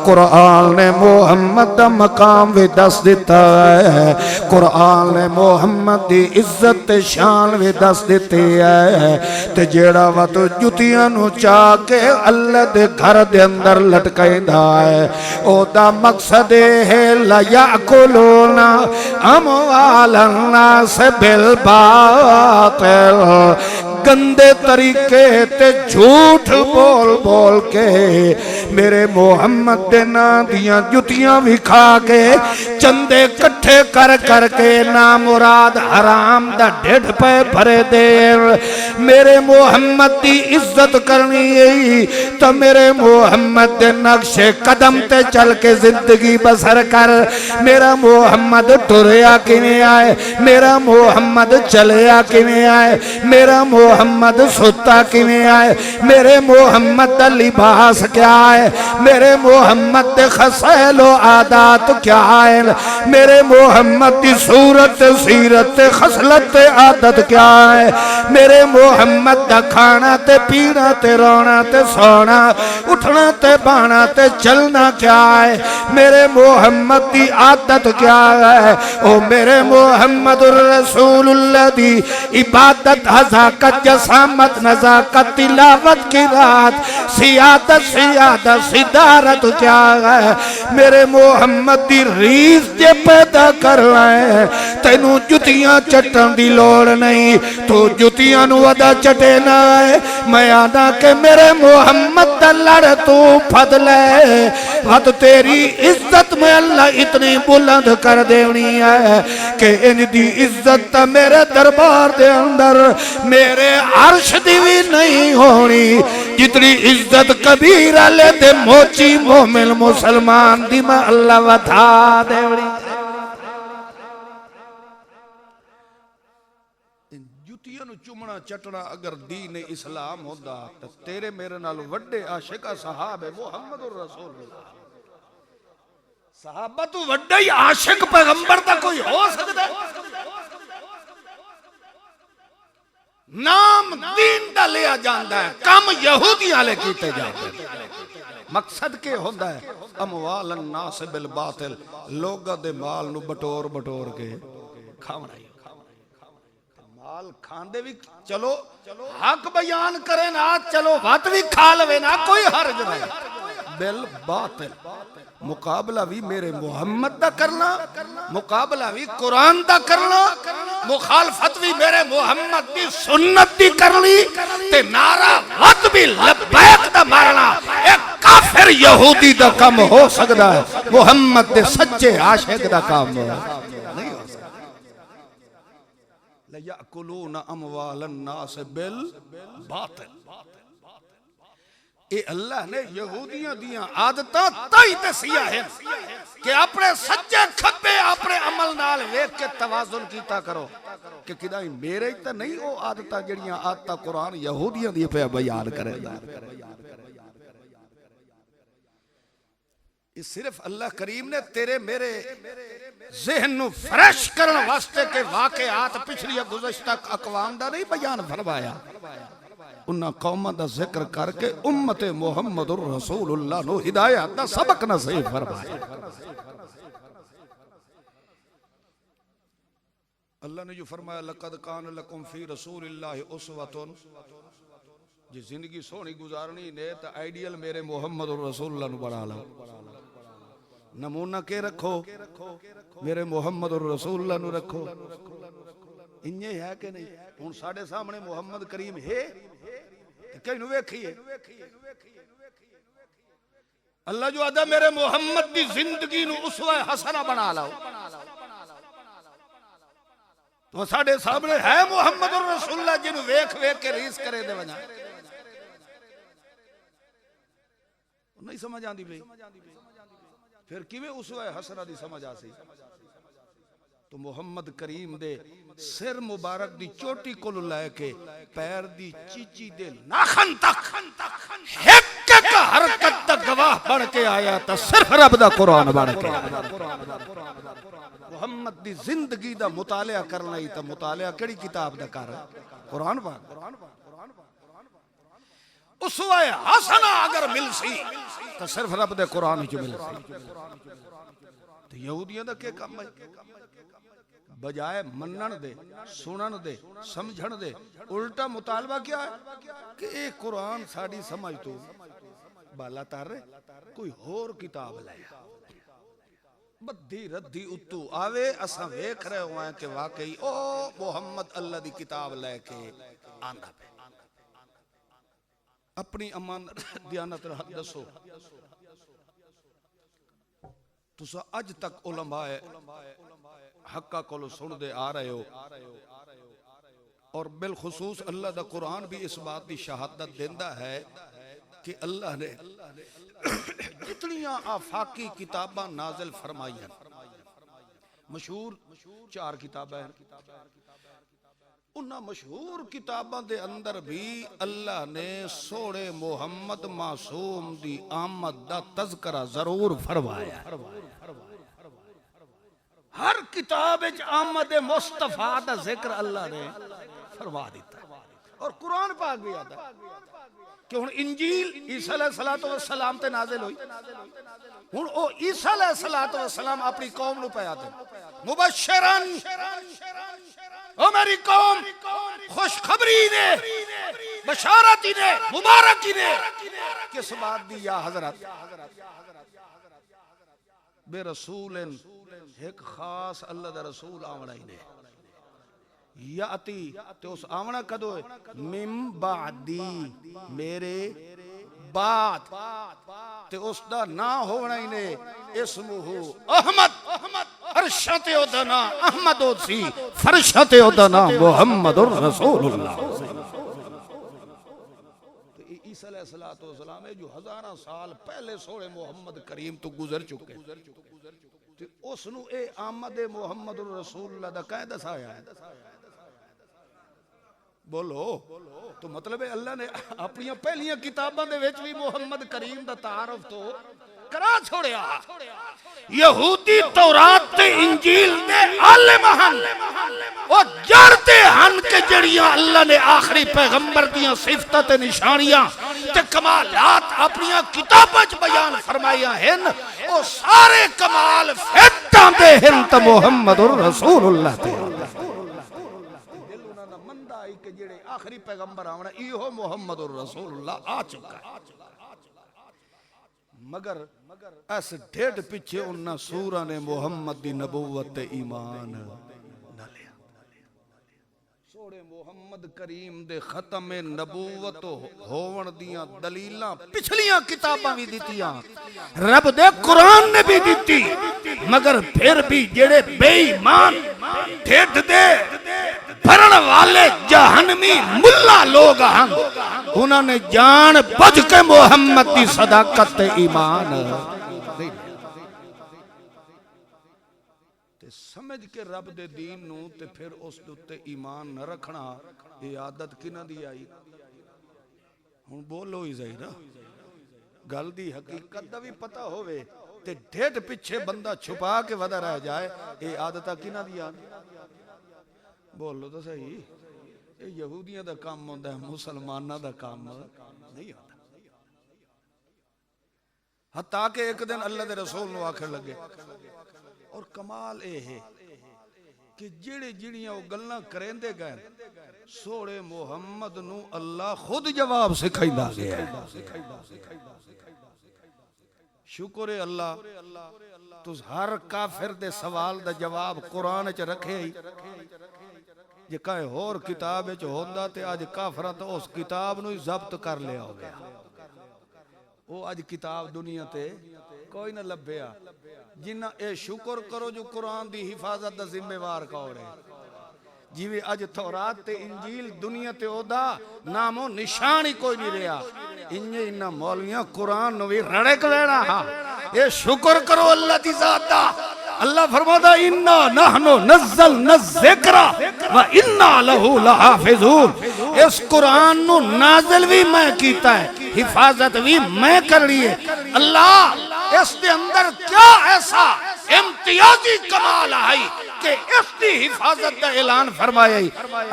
قرآن نے محمد دا مقام بھی دس دیتا ہے قرآن نے محمد دی عزت شان بھی دس دیتی ہے تے جیڑا وا تو جتیاں نو چاہ کے اللہ دے گھر دے اندر لٹکائیں دائے او دا مقصد ہے لیاکلون اموال الناس بالباطل گندے طریقے تے جھوٹ بول بول کے میرے محمد دے نا دیاں جتیاں بھی کھا کے چندے کٹھے کر کر کے نامراد حرام دا ڈھڑ پہ بھرے دے میرے محمد دی عزت کرنی ہے تو میرے محمد دے نقش قدم تے چل کے زندگی بسر کر میرا محمد ٹریا کیویں آئے میرا محمد چلیا کیویں آئے میرا محمد ستا کیویں آئے میرے محمد دا لباس کیا ہے میرے محمد دے خصائل و عادات کیا ہے میرے محمد دی صورت سیرت خصلت عادت کیا ہے میرے محمد دا کھانا تے پینا تے رونا تے سونا اٹھنا تے بانا تے چلنا کیا ہے میرے محمد دی عادت کیا ہے او میرے محمد الرسول اللہ دی عبادت حضاقت جسامت نزاقت تلاوت کی رات سیادت صدارت کیا ہے میرے محمد دی ریز جے پیدا کر رہے ہیں تینوں جتیاں چٹن دی لوڑ نہیں تو جتیاں نو ودا چٹے نہ ہے میں آنا کہ میرے محمد دا لڑ تو پھد لے وقت تیری عزت میں اللہ اتنی بلند کر دینی ہے کہ ان دی عزت تا میرے دربار دے اندر میرے عرش دی بھی نہیں ہونی جتنی عزت کبیرہ لے دے موچی مومن مسلمان دی میں اللہ وطا دینی جتیاں نو چمنا چومنا چٹنا اگر دین اسلام ہوتا تو تیرے میرے نال وڈے عاشق صحابہ محمد الرسول اللہ صحابہ تو وڈا ہی عاشق پیغمبر دا کوئی ہو سکتا ہے نام دین دا لیا جاندہ ہے کم یہودیاں لے کیتے جاتے ہیں مقصد کے ہوندہ ہے اموال الناس بالباطل لوگا دے مال نو بٹور بٹور کے کھاونا ہی مال کھاندے بھی چلو حق بیان کرے نا چلو بات بھی کھا لوے نا کوئی حرج نہیں بالباطل مقابلہ بھی میرے محمد دا کرنا مقابلہ بھی قرآن دا کرنا مخالفت بھی میرے محمد دی سنت دی کرنی تے نعرہ وقت بھی لبیک دا مارنا ایک کافر یہودی دا کم ہو سکتا ہے محمد دے سچے عاشق دا کام نہیں ہو سکتا لَيَأْكُلُونَ أَمْوَالَ النَّاسِ بِالْبَاطِلِ اے اللہ نے یہودیاں دیاں عادتاں تائی دسیا ہے کہ اپنے سچے کھبے اپنے عمل نال ویکھ کے توازن کیتا کرو کہ کدائی میرے ہی تا نہیں وہ عادتاں جڑیاں عادتاں قرآن یہودیاں دی پہ بیان کرے گا یہ صرف اللہ کریم نے تیرے میرے ذہن نو فریش کرن واسطے کے واقعات پچھلی گزشتہ اقوام دا نہیں بیان فرمایا انہاں قومہ دا ذکر کر کے امت محمد الرسول اللہ نو ہدایت دا سبق نصیب فرمایا اللہ نے جو فرمایا لَقَدْ كَانَ لَكُمْ فِي رَسُولِ اللَّهِ أُسْوَةٌ جی زندگی سونی گزارنی نے تا آئیڈیل میرے محمد الرسول اللہ نو بنا لو نمونہ کے رکھو میرے محمد الرسول اللہ نو رکھو انہیں ہے کہ نہیں ان ساڑھے سامنے محمد کریم ہے کہیں نوے کھئے اللہ جو آدھا میرے محمد دی زندگی نو اسوہ حسنہ بنا لاؤ تو ساڑھے سامنے ہے محمد الرسول اللہ جنہوں ویکھ ویکھ کے ریس کرے دے وجہ نہیں سمجھ آن دی بھئی پھر کیویں اسوہ حسنہ دی سمجھ آسی تو محمد کریم دے سر مبارک دی چوٹی کو لائے کے پیر دی چیچی دے ناخن تک ایک ایک حرکت تک گواہ بڑھ کے آیا تا صرف رب دا قرآن بڑھ کے محمد دی زندگی دا مطالعہ کرنا ہی تا مطالعہ کڑی کتاب دا کر قرآن پاک اسوہ حسنہ اگر مل سی تو صرف رب دے قرآن ہی جو مل سی تو یہودیاں دا کیا کام ہے بجائے منن دے سنن دے سمجھن دے الٹا مطالبہ کیا ہے کہ ایک قرآن ساڑی سمجھ تو بالا تارے کوئی اور کتاب لیا بدھی ردھی اتو آوے اساں ویکھ رہے ہوئے ہیں کہ واقعی او محمد اللہ دی کتاب لے کے آندھا پہ اپنی امان دیانت رہا دسو تو سا اج تک علماء حقہ کو سن دے آ رہے ہو اور بالخصوص اللہ دا قرآن بھی اس بات دی شہادت دیندہ ہے کہ اللہ نے جتنیاں آفاقی کتاباں نازل فرمائی ہیں مشہور 4 کتابیں انہاں مشہور کتاباں دے اندر بھی اللہ نے سوڑے محمد معصوم دی آمد دا تذکرہ ضرور فرمایا ہر کتاب آمد مصطفیٰ دا ذکر اللہ نے فرما دیتا اور قرآن پاک بھی آتا کہ ہن انجیل عیسیٰ علیہ السلام تے نازل ہوئی ہن او عیسیٰ علیہ السلام اپنی قوم نو پہ آتے مبشرن او میری قوم خوشخبری نے بشارتی نے مبارکی نے کس بات دی یا حضرت بے رسول ایک خاص اللہ دا رسول آمنا ہی نے یاتی تو اس آمنا کدو ہے من بعدی میرے بعد تے اس دا نا ہونا ہی نے اسمہو احمد فرشت ادنا احمد سی فرشت ادنا محمد الرسول اللہ عیسیٰ علیہ السلام جو ہزارہ سال پہلے سوڑے محمد کریم تو گزر چکے اس نو اے آمد محمد الرسول اللہ دا کہہ دسایا ہے بولو تو مطلب ہے اللہ نے اپنی پہلیاں کتاباں دے وچ بھی محمد کریم دا تعارف تو کرا چھوڑیا. یہودی تورات تے انجیل دے عالم ہن او جانتے ہن کہ جڑیاں اللہ نے آخری پیغمبر دیاں صفتاں تے نشانیاں تے کمالات اپنی کتاباں وچ بیان فرمائیاں ہن او سارے کمال فیتاں دے ہن تے محمد رسول اللہ تے کہ جڑے آخری پیغمبر آونا ایہو محمد رسول اللہ آ چکا ہے. مگر اس ڈھیڈ پیچھے انہاں سورہ نے محمد دی نبوت ایمان نہ لیا. سوڑے محمد کریم دے ختم نبوت ہون دیاں دلیلاں پچھلیاں کتاباں بھی دیتیاں, رب دے قرآن نے بھی دیتی, مگر پھر بھی جڑے بے ایمان ڈھیڈ دے بھرن والے جہنمی ملا لوگ ہیں, انہوں نے جان بجھ کے محمد دی صداقت ایمان تے سمجھ کے رب دے دین نو تے پھر اس دوتے ایمان نہ رکھنا, یہ عادت کنہ دی آئی. ہن بولو ہی ظاہرہ گل دی حقیقت دا بھی پتہ ہوئے تے ڈھیڈ پیچھے بندہ چھپا کے ودا رہ جائے, یہ عادتہ کنہ دی آئی. بولو تو صحیح, یہ یہودیاں دا کام ہوندہ ہے, مسلمانہ دا کام نہیں ہوتا. حتیٰ کہ ایک دن اللہ دے رسول نو آخر لگے, اور کمال اے ہے کہ جڑیاں وہ گلنا کریں دے گئے سوڑے محمد نو اللہ خود جواب سکھائی دا گیا. شکر اللہ تو ہر کافر دے سوال دا جواب قرآن چ رکھے ہی, جے کہے اور کتاب ہے جو ہوندہ تے آج کافرہ تو اس کتاب نو ہی ضبط کر لیا ہو گیا. وہ آج کتاب دنیا تے کوئی نہ لبیا, جنہ اے شکر کرو جو قرآن دی حفاظت دا ذمہ وار کور ہے. جیوے آج تورات تے انجیل دنیا تے اودا نام و نشان ہی کوئی نہیں رہا, انہ مولویاں قرآن نو بھی رڑک لینا ہاں. اے شکر کرو اللہ دی ذات دا. اللہ فرماتا اِنَّا نَحْنُ نَزَّلْنَا الذِّكْرَ وَإِنَّا لَهُ لَحَافِظُونَ. اس قرآن نو نازل بھی میں کیتا ہے, حفاظت بھی میں کر لیے. اللہ اس دے اندر کیا ایسا امتیازی کمال آئی کہ اس دی حفاظت دا اعلان فرمایا ہی.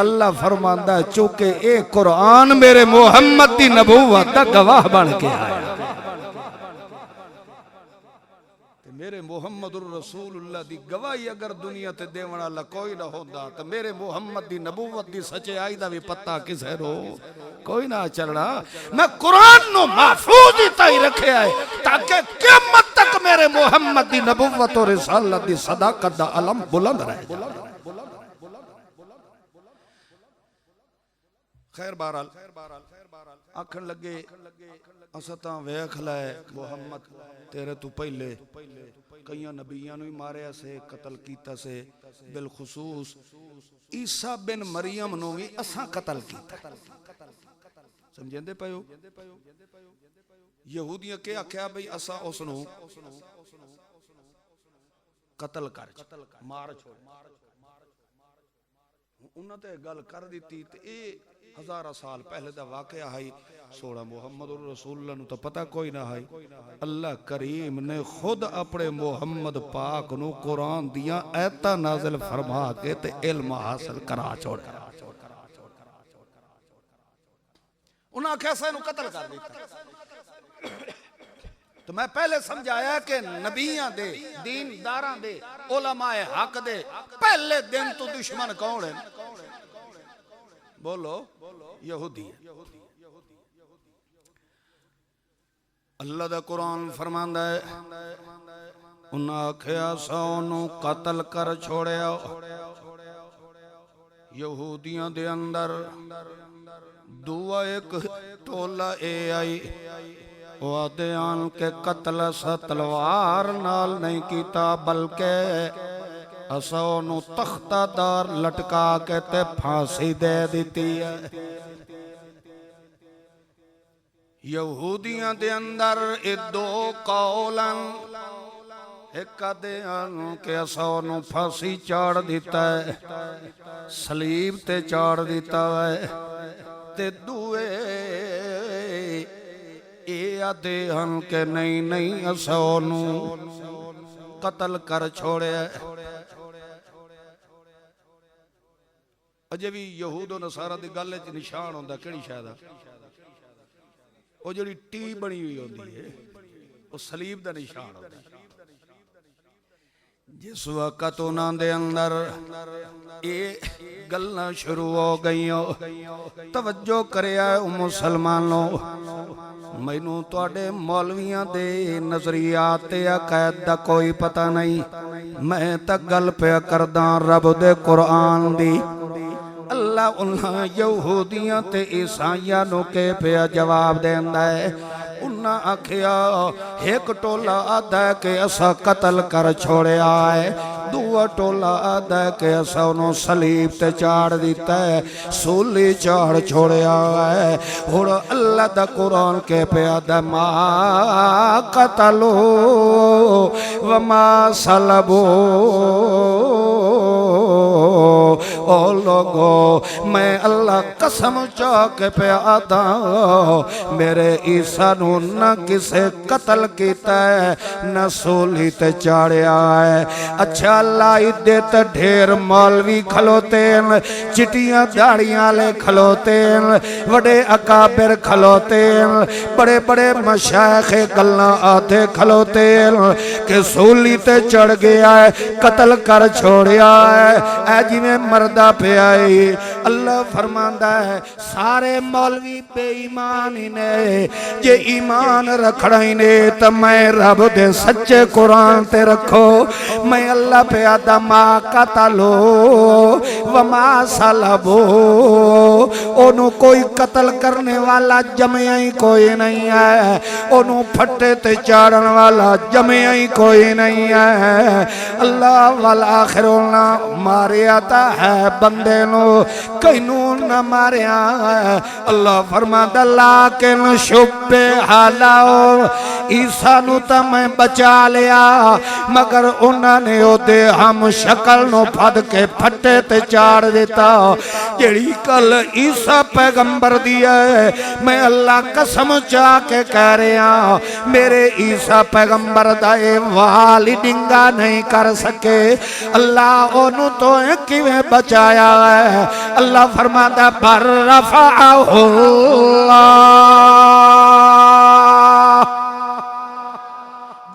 اللہ فرماتا ہے چونکہ اے قرآن میرے محمد دی نبوت دا گواہ بن کے آیا. میرے محمد الرسول اللہ دی گواہی اگر دنیا تے دیونا لکوئی نہ ہوندہ تو میرے محمد دی نبوت دی سچے آئی دا بھی پتہ کسے رو کوئی نہ چلنا. میں قرآن نو محفوظ ہی تائی رکھے آئے تاکہ قیامت تک میرے محمد دی نبوت و رسالت دی صداقت دا علم بلند رہے. خیر بہرحال آکھن لگے اسطاں ویکھ لائے محمد تیرے تو پہلے کئیاں نبیاں نوی ماریا سے قتل کیتا سے, بالخصوص عیسیٰ بن مریم نوی اساں قتل کیتا. سمجھیں دے پہو یہودیاں کیا کیا بھئی اساں اس نو قتل کر مار چھوڑ. انہاں تے گل کر دیتی تے اے ہزارہ سال پہلے دا واقعہ ہے. سوڑا محمد الرسول اللہ نو تو پتہ کوئی نہ ہے. اللہ کریم نے خود اپنے محمد پاک نو قرآن دیا ایتا نازل فرما کے تے علم حاصل کرا چھوڑ. انہاں کیسا انہوں قتل کر دیتا. تو میں پہلے سمجھایا کہ نبیاں دے, دینداراں دے, علماء حق دے پہلے دن تو دشمن کون ہے؟ بولو یہودی ہے. اللہ دا قرآن فرماندا ہے انہاں کھیا سونو قتل کر چھوڑیا. یہودیاں دے اندر دعا ایک ٹولا اے آئی وعدے آن کے قتل سا تلوار نال نہیں کیتا بلکہ اسونو تختہ دار لٹکا کے تے پھانسی دے دیتی ہے. یہودیاں دے اندر دو قولن ایک آدھے آن کہ اسا انہوں پھانسی چاڑ دیتا ہے سلیب تے چاڑ دیتا ہے تے دوئے اے آدھے آن کہ نہیں اسا انہوں قتل کر چھوڑے ہے اجے بھی یہود و نصارہ دی گلے چ نشان ہوندا کیڑی شے دا او جڑی ٹی بنی ہوئی ہوندی ہے او صلیب دا نشان ہوندا جس وقت انہاں دے اندر اے گلاں شروع ہو گئیاں توجہ کریا اے مسلمانوں مینوں تواڈے مولویاں دے نظریات تے عقائد دا کوئی پتہ نہیں میں تک گل پہ کرداں رب دے قرآن دی اللہ انہاں یہودیاں تے عیسائیاں نو کے پہ جواب دیندا ہے انہاں آکھیا ایک ٹولا آدھا ہے کہ اسا قتل کر چھوڑے آئے دو ٹولا آدھا ہے کہ اسا انہوں صلیب تے چاڑ دیتا ہے سولی چاڑ چھوڑے آئے اور اللہ دا قرآن کے پہ آدھا ما قتلو وما صلبو او لوگو میں اللہ قسم چاہ کے پہ آدھا میرے عیسیٰ نو نہ کسے قتل کیتا ہے نہ سولی تے چاڑے آئے اچھا اللہ ادھے ڈھیر مولوی کھلوتے ہیں چٹیاں داڑیاں لے کھلوتے ہیں وڈے اکابر کھلوتے ہیں بڑے بڑے مشایخ گلنا آدھے کھلوتے ہیں کہ سولی تے چڑھ گیا ہے قتل کر چھوڑیا ہے اے جی میں مردہ پہ آئی اللہ فرماندہ ہے سارے مولوی بے ایمان ہی نے جے ایمان رکھڑائی نے تو میں رب دے سچے قرآن تے رکھو میں اللہ پہ آدھا ما قتلو وما صلبو انہوں کوئی قتل کرنے والا جمعی کوئی نہیں ہے انہوں پھٹے تے چاڑن والا جمعی کوئی نہیں ہے اللہ والآخرون مارے آتا ہے بندے نو کینوں نہ مارے آئے اللہ فرماتا لیکن شب حالاؤ عیسیٰ نو تا میں بچا لیا مگر انہاں نے او دے ہم شکل نو پھد کے پھٹے تے چاڑ دیتا جیڑی کل عیسیٰ پیغمبر دیا ہے میں اللہ قسم چاہ کے کہہ رہا میرے عیسیٰ پیغمبر دائے والی ڈنگا نہیں کر سکے اللہ انہوں تو کیویں بچایا ہے اللہ فرماتا پر رفعہ اللہ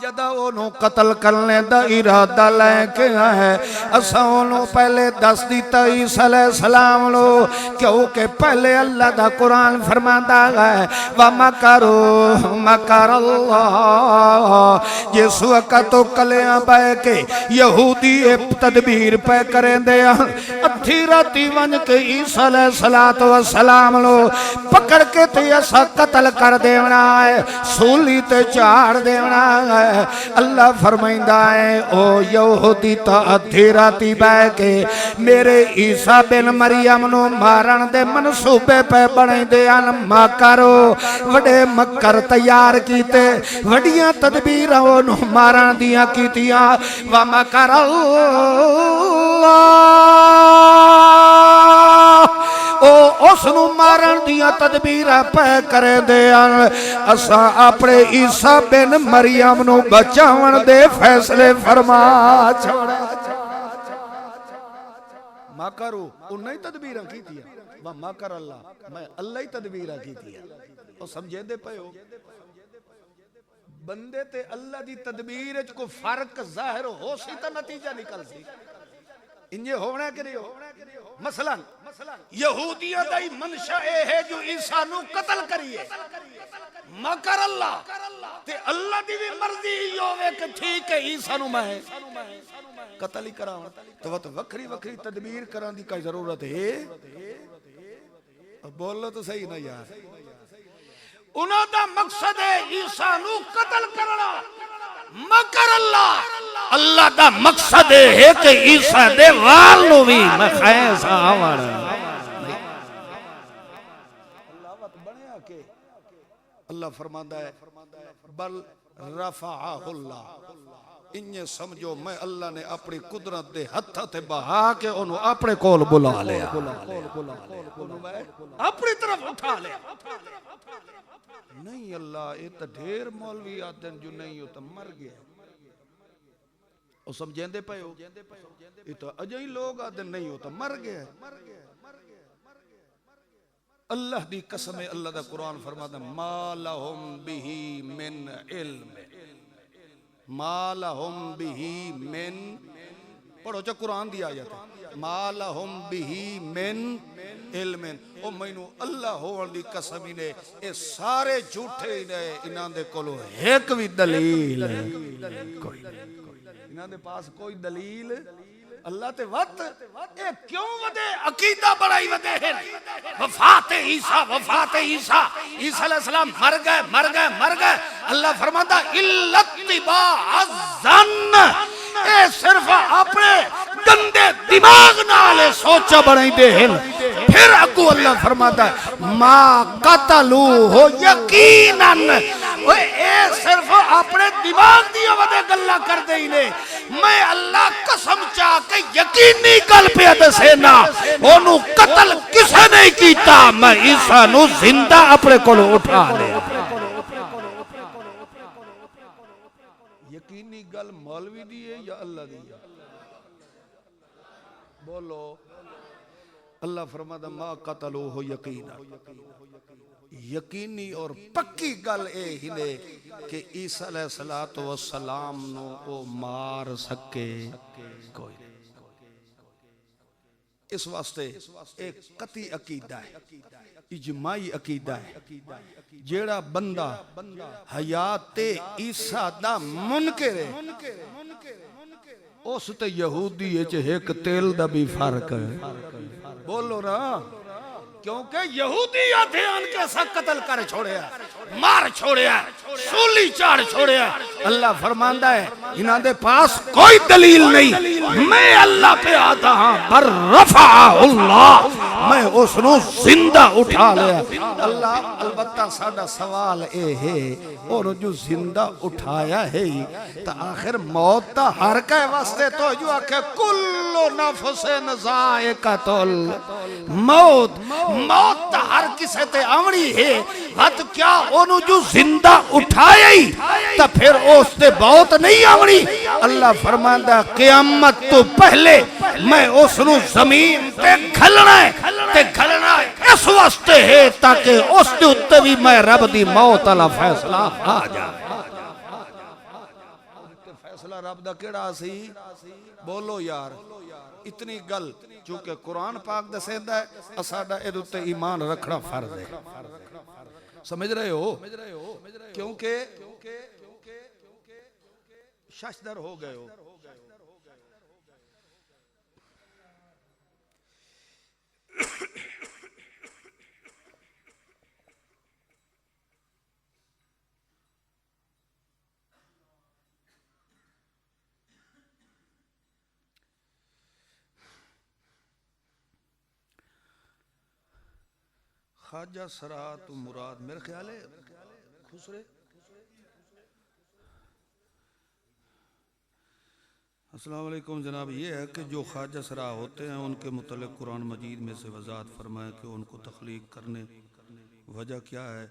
جدہ انہوں قتل کرنے دا ارادہ لے کے ہے اسا انہوں پہلے دس دیتا عیسیٰ علیہ السلام لو کیونکہ پہلے اللہ دا قرآن فرماتا ہے وَمَكَرُوا مَكَرَ اللَّهِ جس وقت تو کلیاں بے کے یہودی تدبیر پہ کریں دے ادھی راتی ون کے عیسیٰ علیہ السلام لو پکڑ کے تے اسا قتل کر دیونا ہے سولی تے چاڑ دیونا ہے اللہ فرمائندہ ہے او یہودی تا ادھی راتی بے کے میرے عیسیٰ بن مریم نو مارن دے منصوبے پہ بڑھیں دے انما کرو وڈے مکر تیار کیتے وڈیاں تدبیروں نو مارن دیاں کیتیاں وَمَكَرَ اللَّهُ او اس نو مارن دیاں تدبیرہ پہ کرے دے اسا اپنے عیسیٰ بن مریم نو بچاون دے فیصلے فرما چھوڑے ماکرو انہوں ہی تدبیرہ کی دیا ماکر اللہ میں اللہ ہی تدبیرہ کی دیا اور سمجھے دے پہ ہو بندے تے اللہ دی تدبیر کو فرق ظاہر ہو سی تا نتیجہ نکل سی انجھے ہونا کہ نہیں ہو مثلا یہودیاں دائی منشاء ہے جو عیسیٰ نو قتل کریے مکر اللہ تے اللہ دی بھی مرضی ہوئے کہ ٹھیک ہے عیسیٰ نو میں قتل ہی کراؤں تو وہ وکری وکری تدبیر کران دی کا ضرورت ہے بولو تو صحیح نہ یار انہوں دا مقصد ہے عیسیٰ نو قتل کرنا مکر اللہ اللہ دا مقصد ہے کہ عیسیٰ دے وال نو بھی مخائیں ساوڑ اللہ فرماندہ ہے بل رفعہ اللہ انہیں سمجھو میں اللہ نے اپنی قدرت دے ہتھاں تے بہا کے انہوں اپنے کول بلا لیا، اپنی طرف اٹھا لیا۔ نہیں اللہ یہ تو ڈھیر مولوی آتے ہیں جو نہیں ہوتا مر گیا، وہ سمجھیں دے پہ ہو، یہ تو اجائی لوگ آتے ہیں نہیں ہوتا مر گیا۔ اللہ دی قسم ہے، اللہ دا قرآن فرماتا ہے ما لہم بہی من علم، ما لہم بہی من، پڑھو چا قرآن دی آیت ہے، ما لہم بہی من علم، او مینو اللہ ہوਣ دی قسم ہی نے اے سارے جھوٹے ہی نے، انہاں دے کولو ایک بھی دلیل کوئی نہیں، انہاں دے پاس کوئی دلیل اللہ تے وقت اے کیوں ودے عقیدہ بڑائی ودے ہیں وفات عیسیٰ عیسیٰ علیہ السلام مر گئے اللہ فرماتا الاتباع الظن، اے صرف اپنے گندے دماغ نالے سوچا بڑھائی دے ہیں۔ پھر اگو اللہ فرماتا ہے ما قتلوہ یقیناً، اے صرف اپنے دماغ دیا ودے گلہ کر دے ہی لے، میں اللہ قسم چاہ کے یقینی گل پہ دسینا انہوں قتل کسے نہیں کیتا، میں عیسیٰ نو زندہ اپنے کولو اٹھا لے۔ یقینی گل مولوی دی ہے یا اللہ دی ہے؟ بولو۔ اللہ فرماتا ما قتلوہ یقینا، یقینی اور پکی گل اے ہی نے کہ عیسیٰ علیہ السلام نو او مار سکے کوئی نہیں۔ اس واسطے ایک قطعی عقیدہ ہے، اجماعی عقیدہ ہے، جیڑا بندہ حیات عیسیٰ دا منکر ہے اس تے یہودی ہے ایک تیل دا بھی فرق ہے، بولو نا، کیونکہ یہودی آتے ان کے ساتھ قتل کر چھوڑیا، مار چھوڑیا، سولی چاڑ چھوڑیا۔ اللہ فرماندہ ہے انہاں دے پاس کوئی دلیل نہیں، میں اللہ پہ آتا ہاں بر رفع اللہ، میں اس نو زندہ اٹھا لیا۔ اللہ البتہ ساڑا سوال اے ہے اور جو زندہ اٹھایا ہے تا آخر موت تا ہر کے واسطے تو جو آکے کلو نفس ذائقۃ الموت، موت تا ہر کسے تے آمڑی ہے، ہت کیا انہوں جو زندہ اٹھایا ہی تا پھر اس تے بہت نہیں آمڑی۔ اللہ فرماندہ قیامت تو پہلے میں اس نو زمین تے کھلنا ہے اس واسطے ہے تاکہ اس تے اتے بھی میں رب دی موت علی فیصلہ آ جا۔ فیصلہ رب دا کیڑا سی؟ بولو یار، اتنی گل چونکہ قرآن پاک دے سیدہ ہے اساڑا ادھتے ایمان رکھنا فرض ہے، سمجھ رہے ہو؟ کیونکہ ششدر ہو گئے ہو۔ خواجہ سرا تو مراد میرے خیال ہے خسرے، السلام علیکم جناب، یہ ہے کہ جو خواجہ سرا ہوتے ہیں ان کے متعلق قرآن مجید میں سے وضاحت فرمائے کہ ان کو تخلیق کرنے وجہ کیا ہے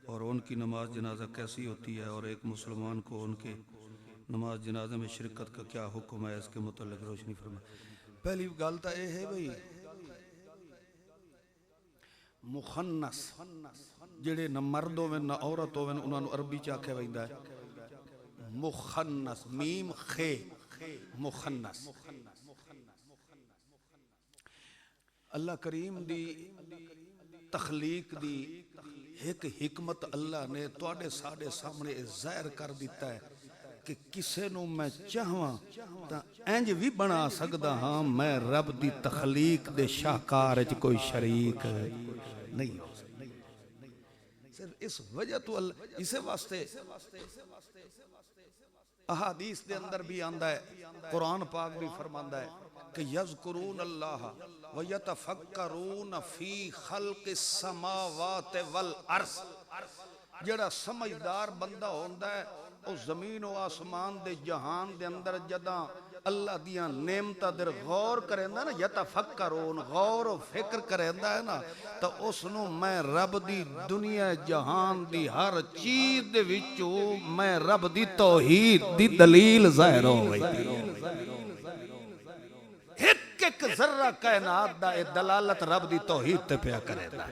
اور ان کی نماز جنازہ کیسی ہوتی ہے، اور ایک مسلمان کو ان کے نماز جنازہ میں شرکت کا کیا حکم ہے، اس کے متعلق روشنی فرمائے۔ پہلی گالتا اے ہے بھئی مخنث جڑے نہ مرد ہوئے نہ عورت ہوئے انہوں نے عربی چاکھے ویندہ ہے مخنث، میم خے، مخنث۔ اللہ کریم دی تخلیق دی ایک حکمت اللہ نے توڑے ساڑے سامنے ظاہر کر دیتا ہے کہ کسے نو میں چاہواں تا انج بھی بنا سکدا ہاں، میں رب دی تخلیق دے شاہکار وچ کوئی شریک نہیں ہو سکتا۔ صرف اس وجہ تو اللہ اسے واسطے احادیث دے اندر بھی آندہ ہے، قرآن پاک بھی فرماندہ ہے کہ یذکرون اللہ ویتفکرون فی خلق السماوات والارض، جڑا سمجھدار بندہ ہوندہ ہے او زمین و آسمان دے جہان دے اندر جداں اللہ دیاں نعمتاں در غور کریندا نا یتفکرون غور و فکر کریندا ہے نا تو اس نو میں رب دی دنیا جہان دی ہر چیز دے وچوں میں رب دی توحید دی دلیل ظاہر ہو گئی ایک ذرہ کائنات دا اے دلالت رب دی توحید تے پیا کریندا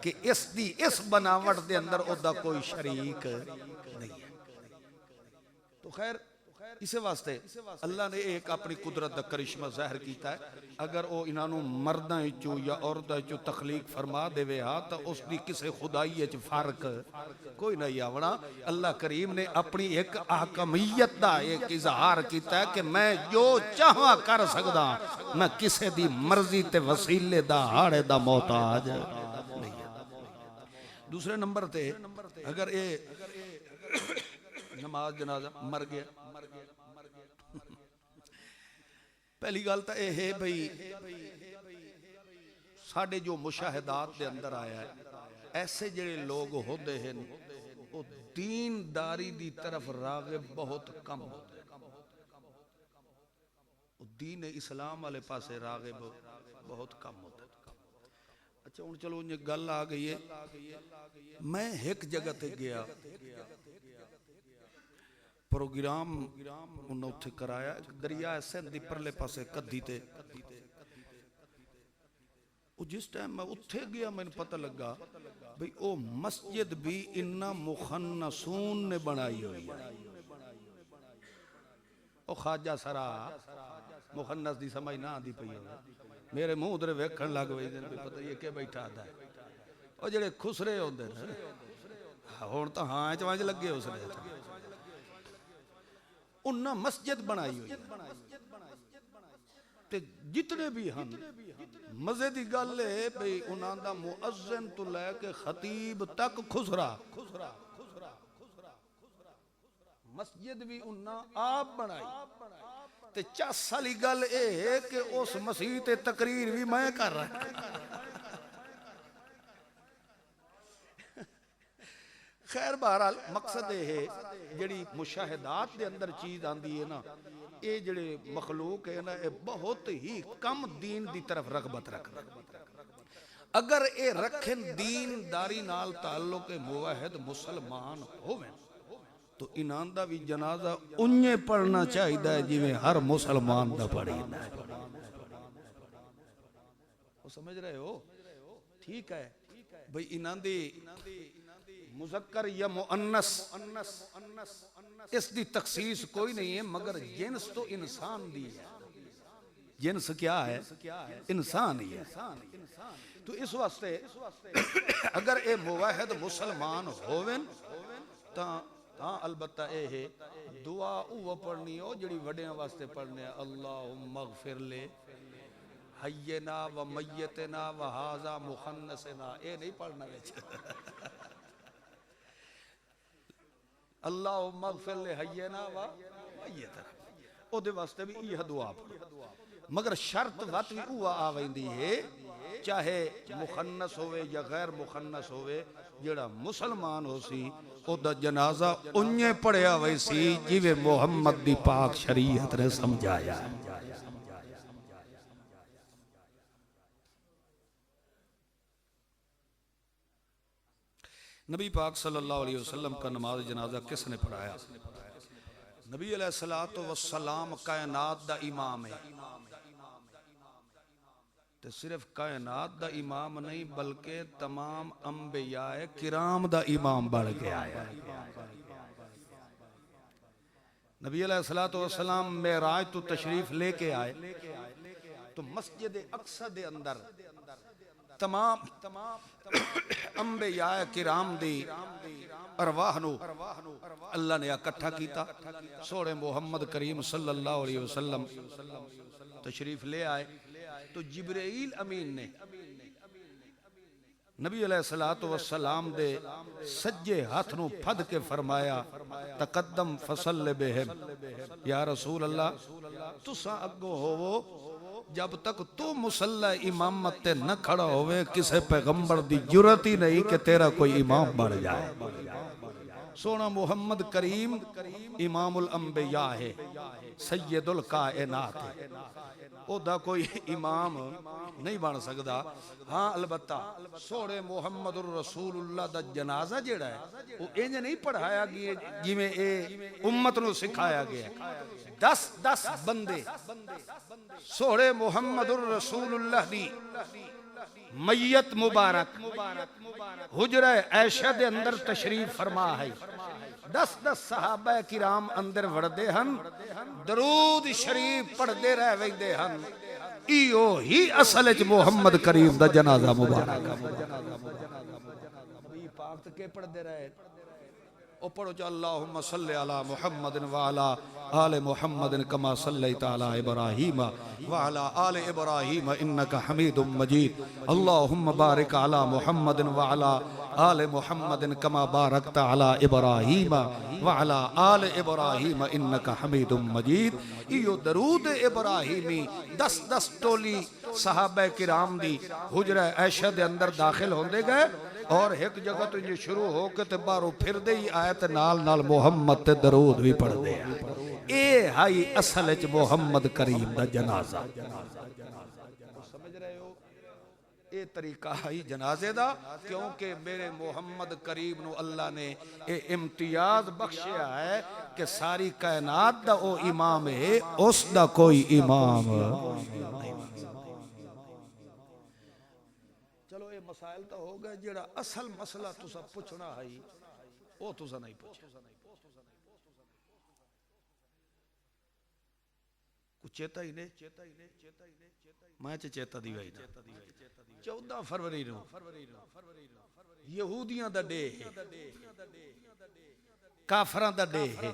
کہ اس دی اس بناوٹ دے اندر او دا کوئی شریک نہیں ہے تو خیر اسے واسطے اللہ نے ایک اپنی قدرت دا کرشمہ ظاہر کیتا ہے اگر او انہوں مرداں چو یا عورتاں چو تخلیق فرما دے وے ہاں تو اس دی کسے خدائی اچ فرق کوئی نہیں آونا اللہ کریم نے اپنی ایک احکمیت دا ایک اظہار کیتا ہے کہ میں جو چاہاں کر سکدا میں کسے دی مرضی تے وسیلے دا ہاڑے دا محتاج نہیں ہے دوسرے نمبر تے اگر اے نماز جنازہ مر گیا پہلی گل تو یہ ہے بھئی ساڑھے جو مشاہدات دے اندر آیا ہے ایسے جڑے لوگ ہوتے ہیں وہ دین داری دی طرف راغب بہت کم ہوتے ہیں دین اسلام والے پاسے راغب بہت کم ہوتے ہیں اچھا ان چلو انہیں گل آ گئی ہے میں ایک جگہ تے گیا پروگرام انہوں نے کرایا دریا سندھ دی پرلے پاسے کدھی تے جس ٹائم میں اتھے گیا میں نے پتہ لگا بھئی او مسجد بھی انہا مخنسون نے بنائی ہوئی ہے او خواجہ سرا مخنس دی سمجھ نہ آدھی پئی ہوگا میرے منہ ادھر ویکھن لگ وئی دن بھی پتہ یہ کہ بیٹھا آدھا ہے او جڑے خسرے ہوندے نا ہون تو ہاں چوانچ لگے اس نے انہاں مسجد بنائی ہوئی تے جتنے بھی ہم مزے دی گل ہے بھئی انہاں دا مؤذن تو لے کے خطیب تک خسرا مسجد بھی انہاں آپ بنائی تے 4 سالی گل اے ہے کہ اس مسیح تے تقریر بھی میں کر رہا ہے خیر بہرحال مقصد ہے جڑی مشاہدات دے اندر چیز آندی ہے نا اے جڑے مخلوق ہے نا اے بہت ہی کم دین دی طرف رغبت رکھ اگر اے رکھیں دین داری نال تعلق موحد مسلمان ہوئے تو انہاں دا بھی جنازہ انہیں پڑھنا چاہیے ہے جی میں ہر مسلمان دا پڑھی وہ سمجھ رہے ہو ٹھیک ہے بھئی انہاں دی مذکر یا مؤنث اس دی تخصیص کوئی نہیں ہے مگر جنس تو انسان دی ہے جنس کیا ہے انسان ہی ہے تو اس واسطے اگر اے موحد مسلمان ہوئن تاں البتہ اے ہے دعا اوہ پڑھنی ہو جڑی وڈیاں واسطے پڑھنے اللہم اغفر لے حینا و میتنا و ہازا مخنسنا اے نہیں پڑھنا ہے اللہم اغفر لے حینا و میتنا او دے واسطے بھی یہ دعا مگر شرط وقت بھی اوہ آویندی ہے چاہے مخنس ہوئے یا غیر مخنس ہوئے جڑا مسلمان ہو سی او دا جنازہ انہیں پڑھیا ہوئی سی جیوے محمد دی پاک شریعت نے سمجھایا نبی پاک صلی اللہ علیہ وسلم کا نماز جنازہ کس نے پڑھایا نبی علیہ السلام کائنات دا امام ہے تو صرف کائنات دا امام نہیں بلکہ تمام انبیاء کرام دا امام بڑھ کے آیا نبی علیہ السلام معراج تو تشریف لے کے آئے تو مسجد اقصی دے اندر تمام انبیاء کرام دی ارواح نو اللہ نے اکٹھا کیتا سوڑے محمد کریم صلی اللہ علیہ وسلم تشریف لے آئے تو جبرائیل امین نے نبی علیہ السلام دے سجے ہاتھ نو پھد کے فرمایا تقدم فصل بہم یا رسول اللہ تسا اگو ہوو جب تک تو مسلح امامت تے نہ کھڑا ہوئے کسے پیغمبر دی جرت ہی نہیں کہ تیرا کوئی امام بڑھ جائے سونا محمد کریم امام الانبیاء ہے، سید الکائنات ہے، او دا کوئی امام نہیں بن سکدا۔ ہاں البتہ سونے محمد الرسول اللہ دا جنازہ جیڑا ہے وہ انج نہیں پڑھایا گیا جویں اے امت نو سکھایا گیا ہے۔ 10 بندے سونے محمد الرسول اللہ دی میت مبارک حجرہ عائشہ دے اندر تشریف فرما ہے۔ 10 صحابہ کرام اندر وڑدے ہن، درود شریف پڑھدے رہ ویندے ہن۔ ایو ہی اصل وچ محمد کریم دا جنازہ مبارک نبی پاک کے پڑھدے رہے۔ او پڑھو جو اللہم صلی علی محمد وعلا آل محمد کما صلیت علی ابراہیم وعلا آل ابراہیم انکا حمید مجید، اللہم بارک علی محمد وعلا آل محمد کما بارکت علی ابراہیم وعلا آل ابراہیم انکا حمید مجید۔ ایو درود ابراہیمی 10 ٹولی صحابہ کرام دی حجرہ عائشہ دے اندر داخل ہوندے گئے، اور ایک جگہ تو یہ شروع ہو کے تے بارو پھر دے ہی آیت نال محمد تے درود بھی پڑھ دے۔ اے ہائی اصل وچ محمد کریم دا جنازہ، سمجھ رہے ہو؟ اے طریقہ ہی جنازے دا، کیونکہ میرے محمد کریم نو اللہ نے اے امتیاز بخشیا ہے کہ ساری کائنات دا او امام ہے، اس دا کوئی امام نہیں۔ چلو اے مسائل تو ہو گئے، جڑا اصل مسئلہ تسا پوچھنا ہے وہ تسا نہیں پوچھا۔ کچھ چیتا ہی نہیں، میں چیتا دی وئی نا 14 فروری نو یہودیاں دا ڈے ہے، کافراں دا ڈے ہے۔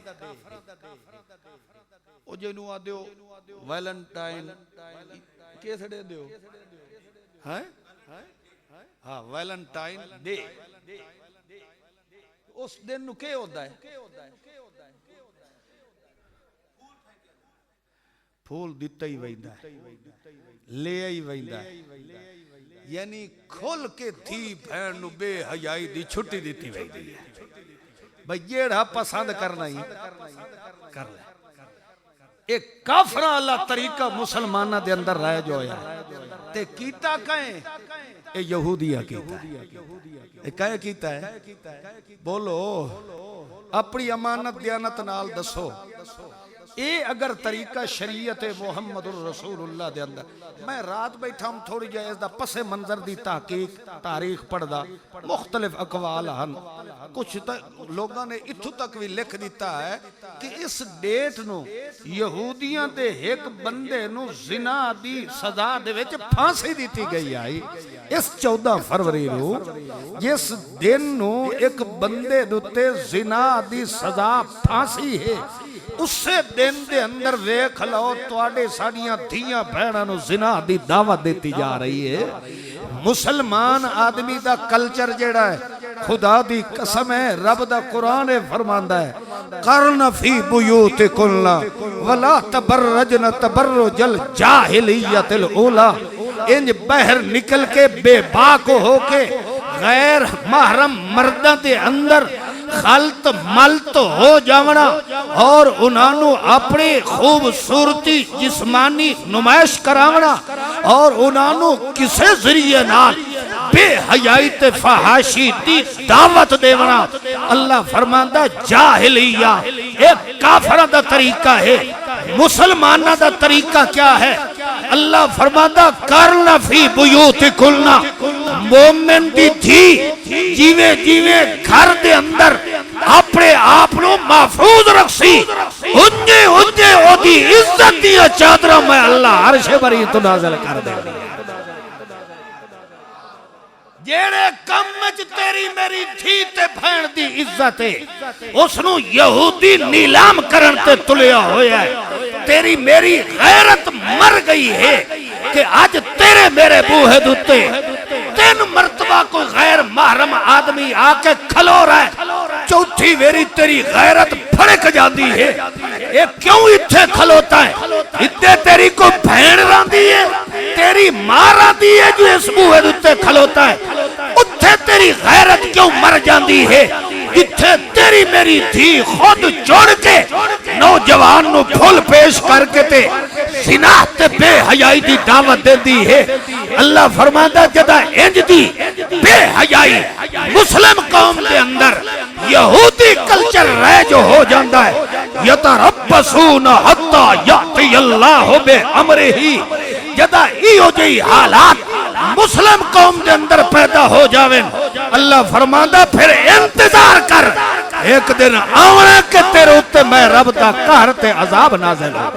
او جنوں آ دیو ویلنٹائن کیسے ڈے دیو؟ ہاں ہاں ویلنٹائن ڈے، اس دن نو کیا ہوتا ہے؟ پھول دیتا ہی ویندہ ہے، لے ہی ویندہ ہے، یعنی کھول کے تھی بھین نو بے حیائی دی چھٹی دیتی ویندی ہے۔ بھئی جیڑا پسند کرنا ہی کر لے۔ ایک کافرہ اللہ طریقہ مسلمانہ دے اندر رہ جو ہے تے کیتا کہیں اے یہودیہ کیتا ہے، اے کہیں کیتا ہے؟ بولو اپنی امانت دیانت نال دسو۔ اے اگر طریقہ شریعت محمد الرسول اللہ دے اندر، میں رات بیٹھا ہم تھوڑی جائز دا پس منظر دی تحقیق تاریخ پڑھ دا، مختلف اقوال ہن، کچھ لوگاں نے اتھو تک بھی لکھ دیتا ہے کہ اس ڈیٹ نو یہودیاں دے ایک بندے نو زنا دی سزا دے وچ پھانسی دیتی گئی آئی۔ اس 14 فروری نو جس دن نو ایک بندے نو تے زنا دی سزا پھانسی ہے، اسے دن دے اندر ویکھ لو تواڈے ساڈیاں دھیاں بہناں نو زنا دی دعوت دیتی جا رہی ہے۔ مسلمان آدمی دا کلچر جیڑا ہے، خدا دی قسم ہے، رب دا قرآن فرماندا ہے قرن فی بیوتکن ولا تبرجن تبرج الجاہلیت الاولی، انج باہر نکل کے بے باک ہو کے غیر محرم مرداں دے اندر خلط ملت ہو جاونا اور انہوں اپنی خوبصورتی جسمانی نمائش کراونا اور انہوں کسے ذریعے نال بے حیائی تے فحاشی دی دعوت دیونا، اللہ فرماندہ جاہلیہ ایک کافرہ دا طریقہ ہے۔ مسلمانہ دا طریقہ کیا ہے؟ اللہ فرماندہ کرنا فی بیوتکن، مومن دی تھی جیوے جیوے گھر دے اندر اپنے آپنوں محفوظ رکھسی، انجے انجے او دی عزت دیا چادرہ میں اللہ عرش بری تو نازل کر دے۔ جیڑے کم مچ تیری میری تھی تے بھین دی عزت ہے، اس نو یہودی نیلام کرن تے تلیا ہویا ہے۔ تیری میری غیرت مر گئی ہے کہ آج تیرے میرے بوہے دوتے 3 مرتبہ کو غیر محرم آدمی آکے کھلو رہا ہے، چوتھی ویری تیری غیرت پھڑک جاندی ہے۔ یہ کیوں اتھے کھلوتا ہے؟ اتھے تیری کو بھین راندی ہے، تیری ماں راندی ہے جو اس بوہے دوتے کھلوتا ہے، اتھے تیری غیرت کیوں مر جاندی ہے؟ جتھے تیری میری تھی خود جوڑ کے نوجوان نو پھول پیش کر کے تے زنا تے بے حیائی دی دعوت دے دی ہے اللہ فرماتا جدا انج دی بے حیائی مسلم قوم دے اندر یہودی کلچر رہ جو ہو جاندہ ہے یتربصون حتی یأتی اللہ بے امرہی جدا ایو جئی حالات مسلم قوم دے اندر پیدا ہو جاویں اللہ فرماندہ پھر انتظار کر ایک دن آونا کہ تیرے اتے میں رب دا قہر تے عذاب نازل ہو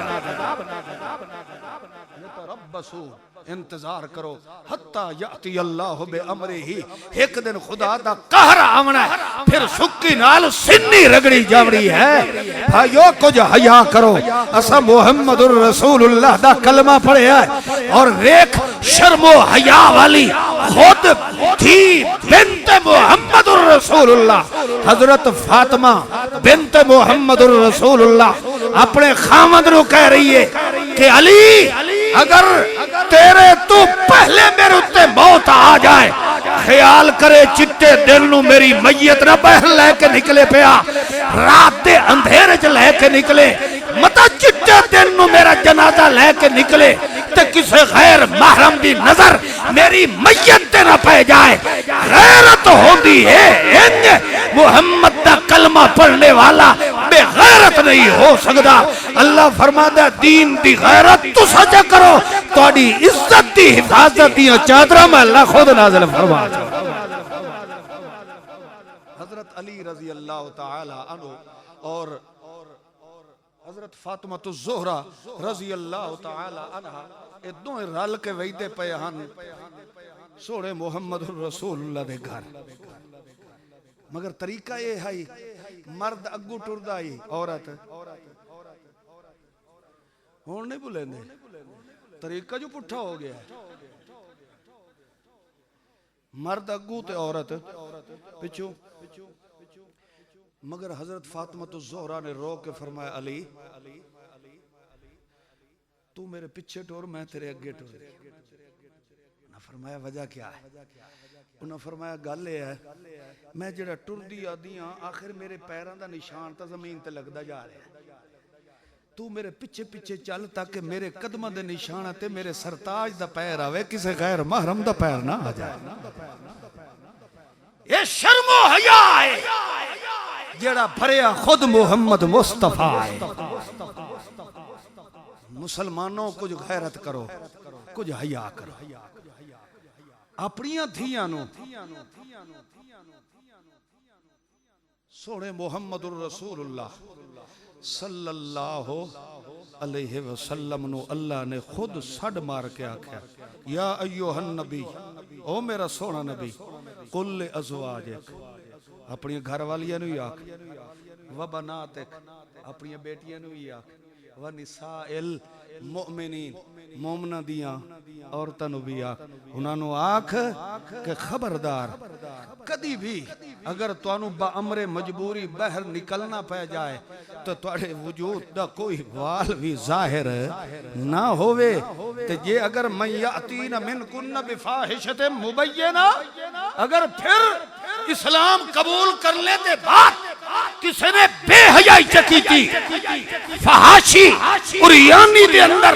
انتظار کرو حتی یأتی اللہ بے امرہی ایک دن خدا دا قہر آونا ہے پھر سکی نال سنی رگڑی جاوڑی ہے بھائیو کچھ حیا کرو اسا محمد الرسول اللہ دا کلمہ پڑھے ہے اور ریکھ شرم و حیا والی خود تھی بنت محمد الرسول اللہ حضرت فاطمہ بنت محمد الرسول اللہ اپنے خامد رو کہہ رہی ہے کہ علی اگر تیرے تو پہلے میرے اتے موت آ جائے خیال کرے چٹے دل نو میری میت نہ بہر لے کے نکلے پیا رات دے اندھیرے چ لے کے نکلے مطا چٹے دل نو میرا جنازہ لے کے نکلے تے کسے غیر محرم دی نظر میری میت تے نہ پہ جائے غیرت ہوندی ہے انج محمد دا کلمہ پڑھنے والا بے غیرت نہیں ہو سکتا اللہ فرماتا دین دی غیرت تو سچا کرو توڑی عزت دی حفاظت دی چادرہ میں اللہ خود نازل فرماتا حضرت علی رضی اللہ تعالی عنہ اور حضرت فاطمہ الزہرا رضی اللہ تعالی عنہ ادوں رل کے ویدے پہ ہن سوڑے محمد الرسول اللہ دے گھر مگر طریقہ یہ ہے مرد اگو ٹردہ ہی عورت ہون نہیں بولیں دے طریقہ جو پٹھا ہو گیا مرد اگو تے عورت پچھو مگر حضرت فاطمہ الزہرا نے رو کے فرمایا علی تو میرے پیچھے ٹور میں تیرے اگے ٹور انہاں فرمایا وجہ کیا ہے انہاں فرمایا گل ہے میں جڑا ٹر دی آدیاں آخر میرے پیران دا نشان تا زمین تے لگ دا جا رہے ہیں تو میرے پیچھے پیچھے چل تاکہ میرے قدمہ دے نشان تے میرے سرتاج دا پیر آوے کسے غیر محرم دا پیر نہ آ جائے یہ شرم و حیا ہے جڑا بھریا خود محمد مصطفیٰ ہے مسلمانوں کچھ غیرت کرو کچھ حیا کرو اپنیاں دھیاں نو سوڑے محمد الرسول اللہ صلی اللہ علیہ وسلم نو اللہ نے خود سڑ مار کے آکھیا یا ایوہ النبی او میرا سونا نبی قل ازواجک اپنی گھر والیاں نو آکھ و بناتک اپنی بیٹیاں نو آکھ و نسائل مؤمنین مومنہ دیاں عورتاں نو بھی آکھ انہاں نو آکھ کہ خبردار کدی بھی اگر توانو با امر مجبوری بہر نکلنا پہ جائے تو توڑے وجود دا کوئی وال بھی ظاہر نہ ہوئے کہ یہ اگر من یاتین من کن بفاحشت مبینہ اگر پھر اسلام قبول کر لیتے بات کسی نے بے حیائی چکی تھی فحاشی اریانی دے اندر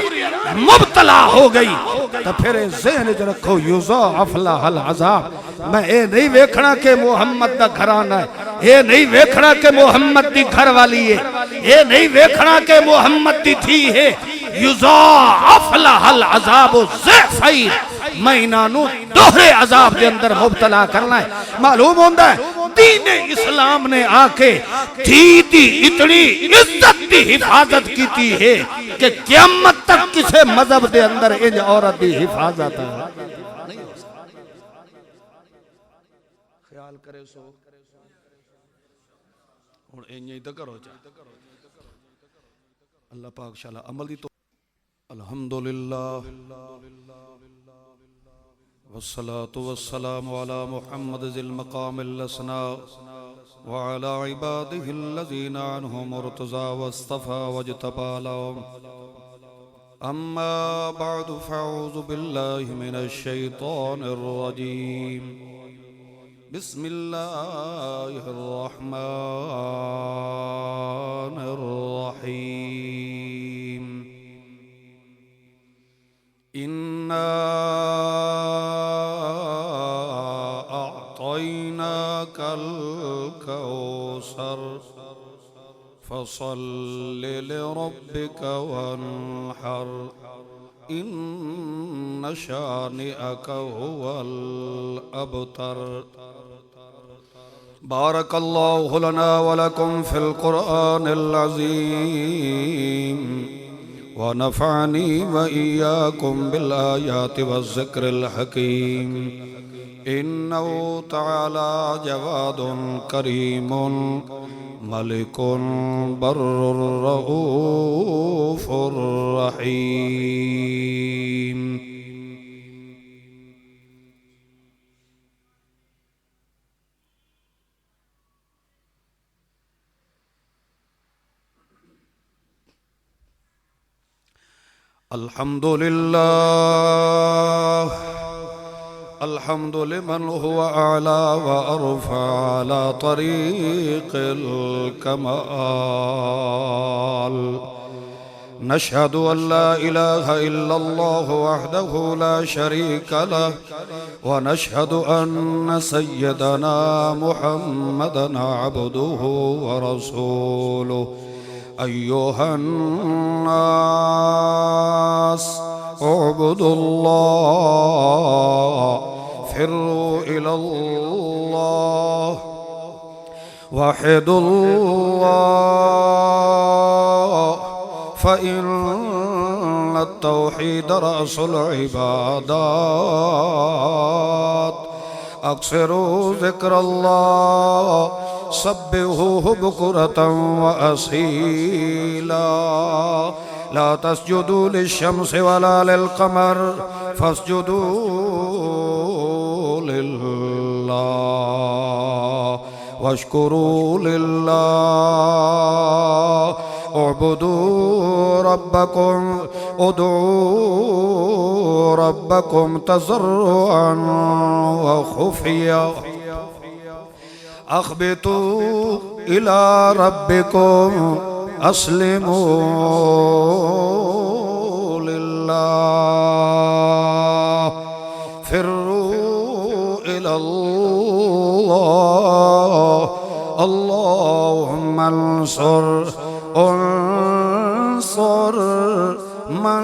مبتلا ہو گئی تو پھر ذہن جو رکھو یضاعف لہا العذاب میں اے نہیں ویکھنا کہ محمد دا گھرانہ ہے اے نہیں ویکھنا کہ محمد دی گھر والی ہے اے نہیں ویکھنا کہ محمد دی تھی ہے یضاعف لہا العذاب ضعفین میں انہوں دوہرے عذاب دے اندر مبتلا کرنا ہے معلوم ہوندہ ہے دین اسلام نے آکے تھی دی اتنی عزت دی حفاظت کی تھی ہے کہ قیامت تک کسے مذہب دے اندر ان عورت دی حفاظت ہے خیال کرے سو اور انہی تو کرو چاہتا اللہ پاک شاءاللہ عمل دی تو الحمدللہ والصلاة والسلام على محمد ذي المقام الأسنى وعلى عباده الذين عنهم ارتضى واصطفى واجتبى لهم أما بعد فأعوذ بالله من الشيطان الرجيم بسم الله الرحمن الرحيم إنا أعطيناك الكوثر فصل لربك وانحر إن شانئك هو الأبتر بارك الله لنا ولكم في القرآن العظيم ونفعني وإياكم بالآيات والذكر الحكيم إنه تعالى جواد كريم ملك بر رؤوف رحيم الحمد لله الحمد لمن هو أعلى وأرفع على طريق الكمال نشهد أن لا إله إلا الله وحده لا شريك له ونشهد أن سيدنا محمدًا عبده ورسوله أيها الناس اعبدوا الله فروا إلى الله وحدوا الله فإن التوحيد رأس العبادات أكثروا ذكر الله سبحوه بكرة وأصيلا لا تسجدوا للشمس ولا للقمر فاسجدوا لله واشكروا لله اعبدوا ربكم ادعوا ربكم تضرعا وخفيا أخبتوا إلى ربكم أسلموا لله فروا إلى الله اللهم انصر من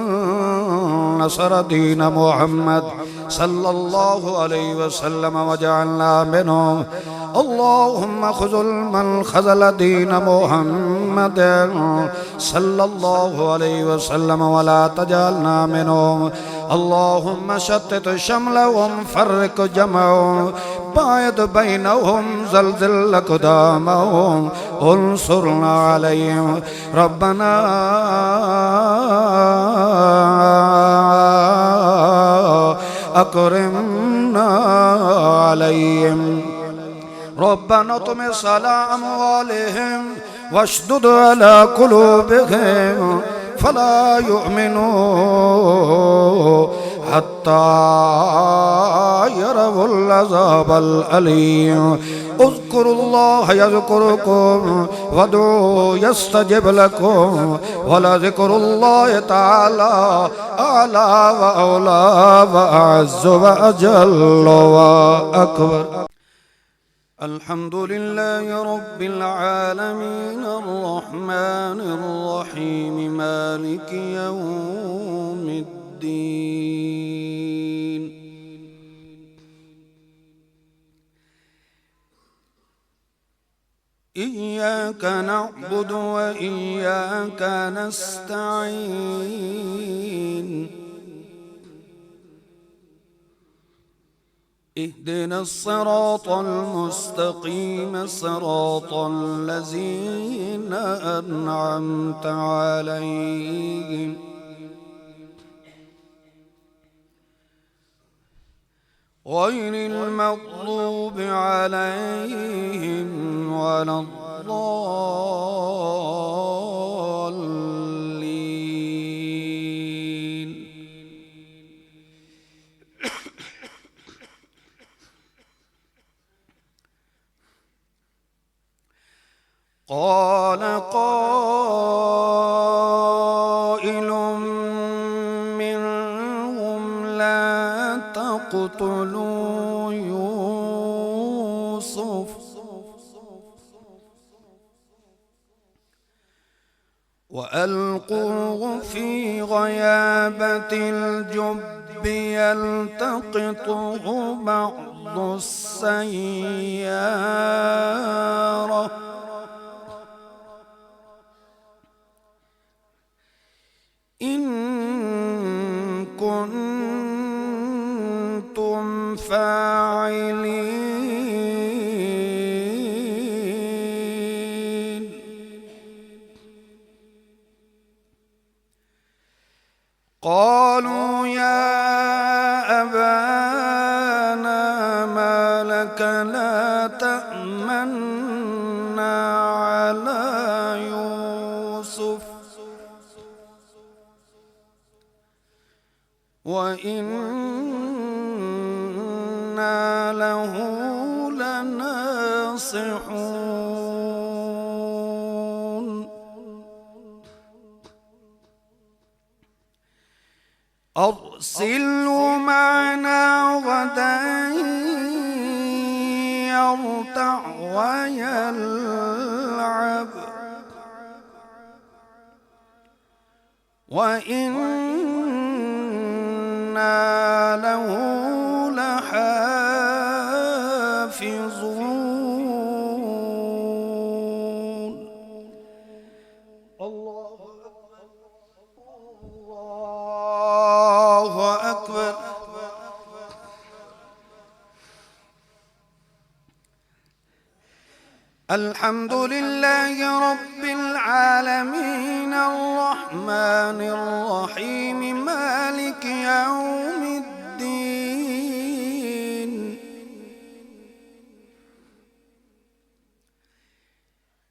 نصر دين محمد صلى الله عليه وسلم وجعلنا منهم اللهم خذل من خذل دين محمد صلى الله عليه وسلم ولا تجعلنا منهم اللهم شتت شملهم فرق جمعهم باعد بينهم زلزل أقدامهم انصرنا عليهم ربنا أكرمنا عليهم ربنا اطمس على أموالهم واشدد على قلوبهم فلا يؤمنوا حتى يروا العذاب الأليم اذكروا الله يذكركم وادعوه يستجب لكم ولذكر الله تعالى أعلى وأولى وأعز وأجل وأكبر الحمد لله رب العالمين الرحمن الرحيم مالك يوم الدين إياك نعبد وإياك نستعين اهدنا الصراط المستقيم صراط الذين أنعمت عليهم غير المغضوب عليهم ولا الضالين تقتلوا يوسف وألقوه في غيابة الجب يلتقطه بعض السيارة إن كنتم فاعلين قالوا يا أبانا ما لك لا تأمنا على يوسف وإنا له لناصحون أرسله معنا غدا يرتع ويلعب وإنا له لحافظون الله أكبر الحمد لله رب العالمين الرحمن الرحيم مالك يوم الدين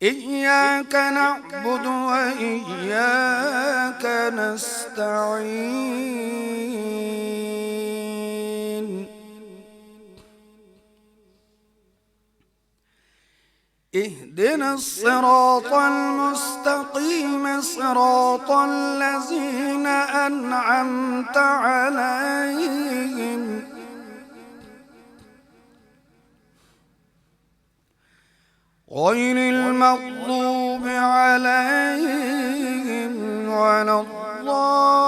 إياك نعبد وإياك نستعين اهدنا الصراط المستقيم صراط الذين أنعمت عليهم غير المغضوب عليهم ولا الضالين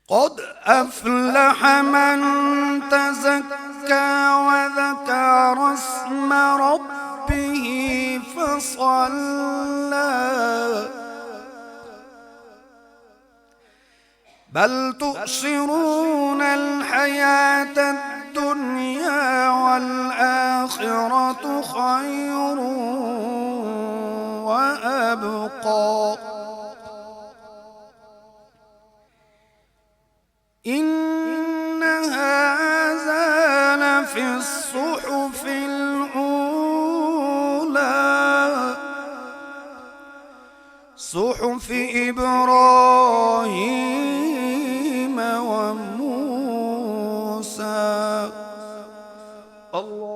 قد أفلح من تزكى وذكر اسم ربه فصلى بل تؤثرون الحياة الدنيا والآخرة خير وأبقى إن هذا لفي الصحف الأولى صحف إبراهيم وموسى الله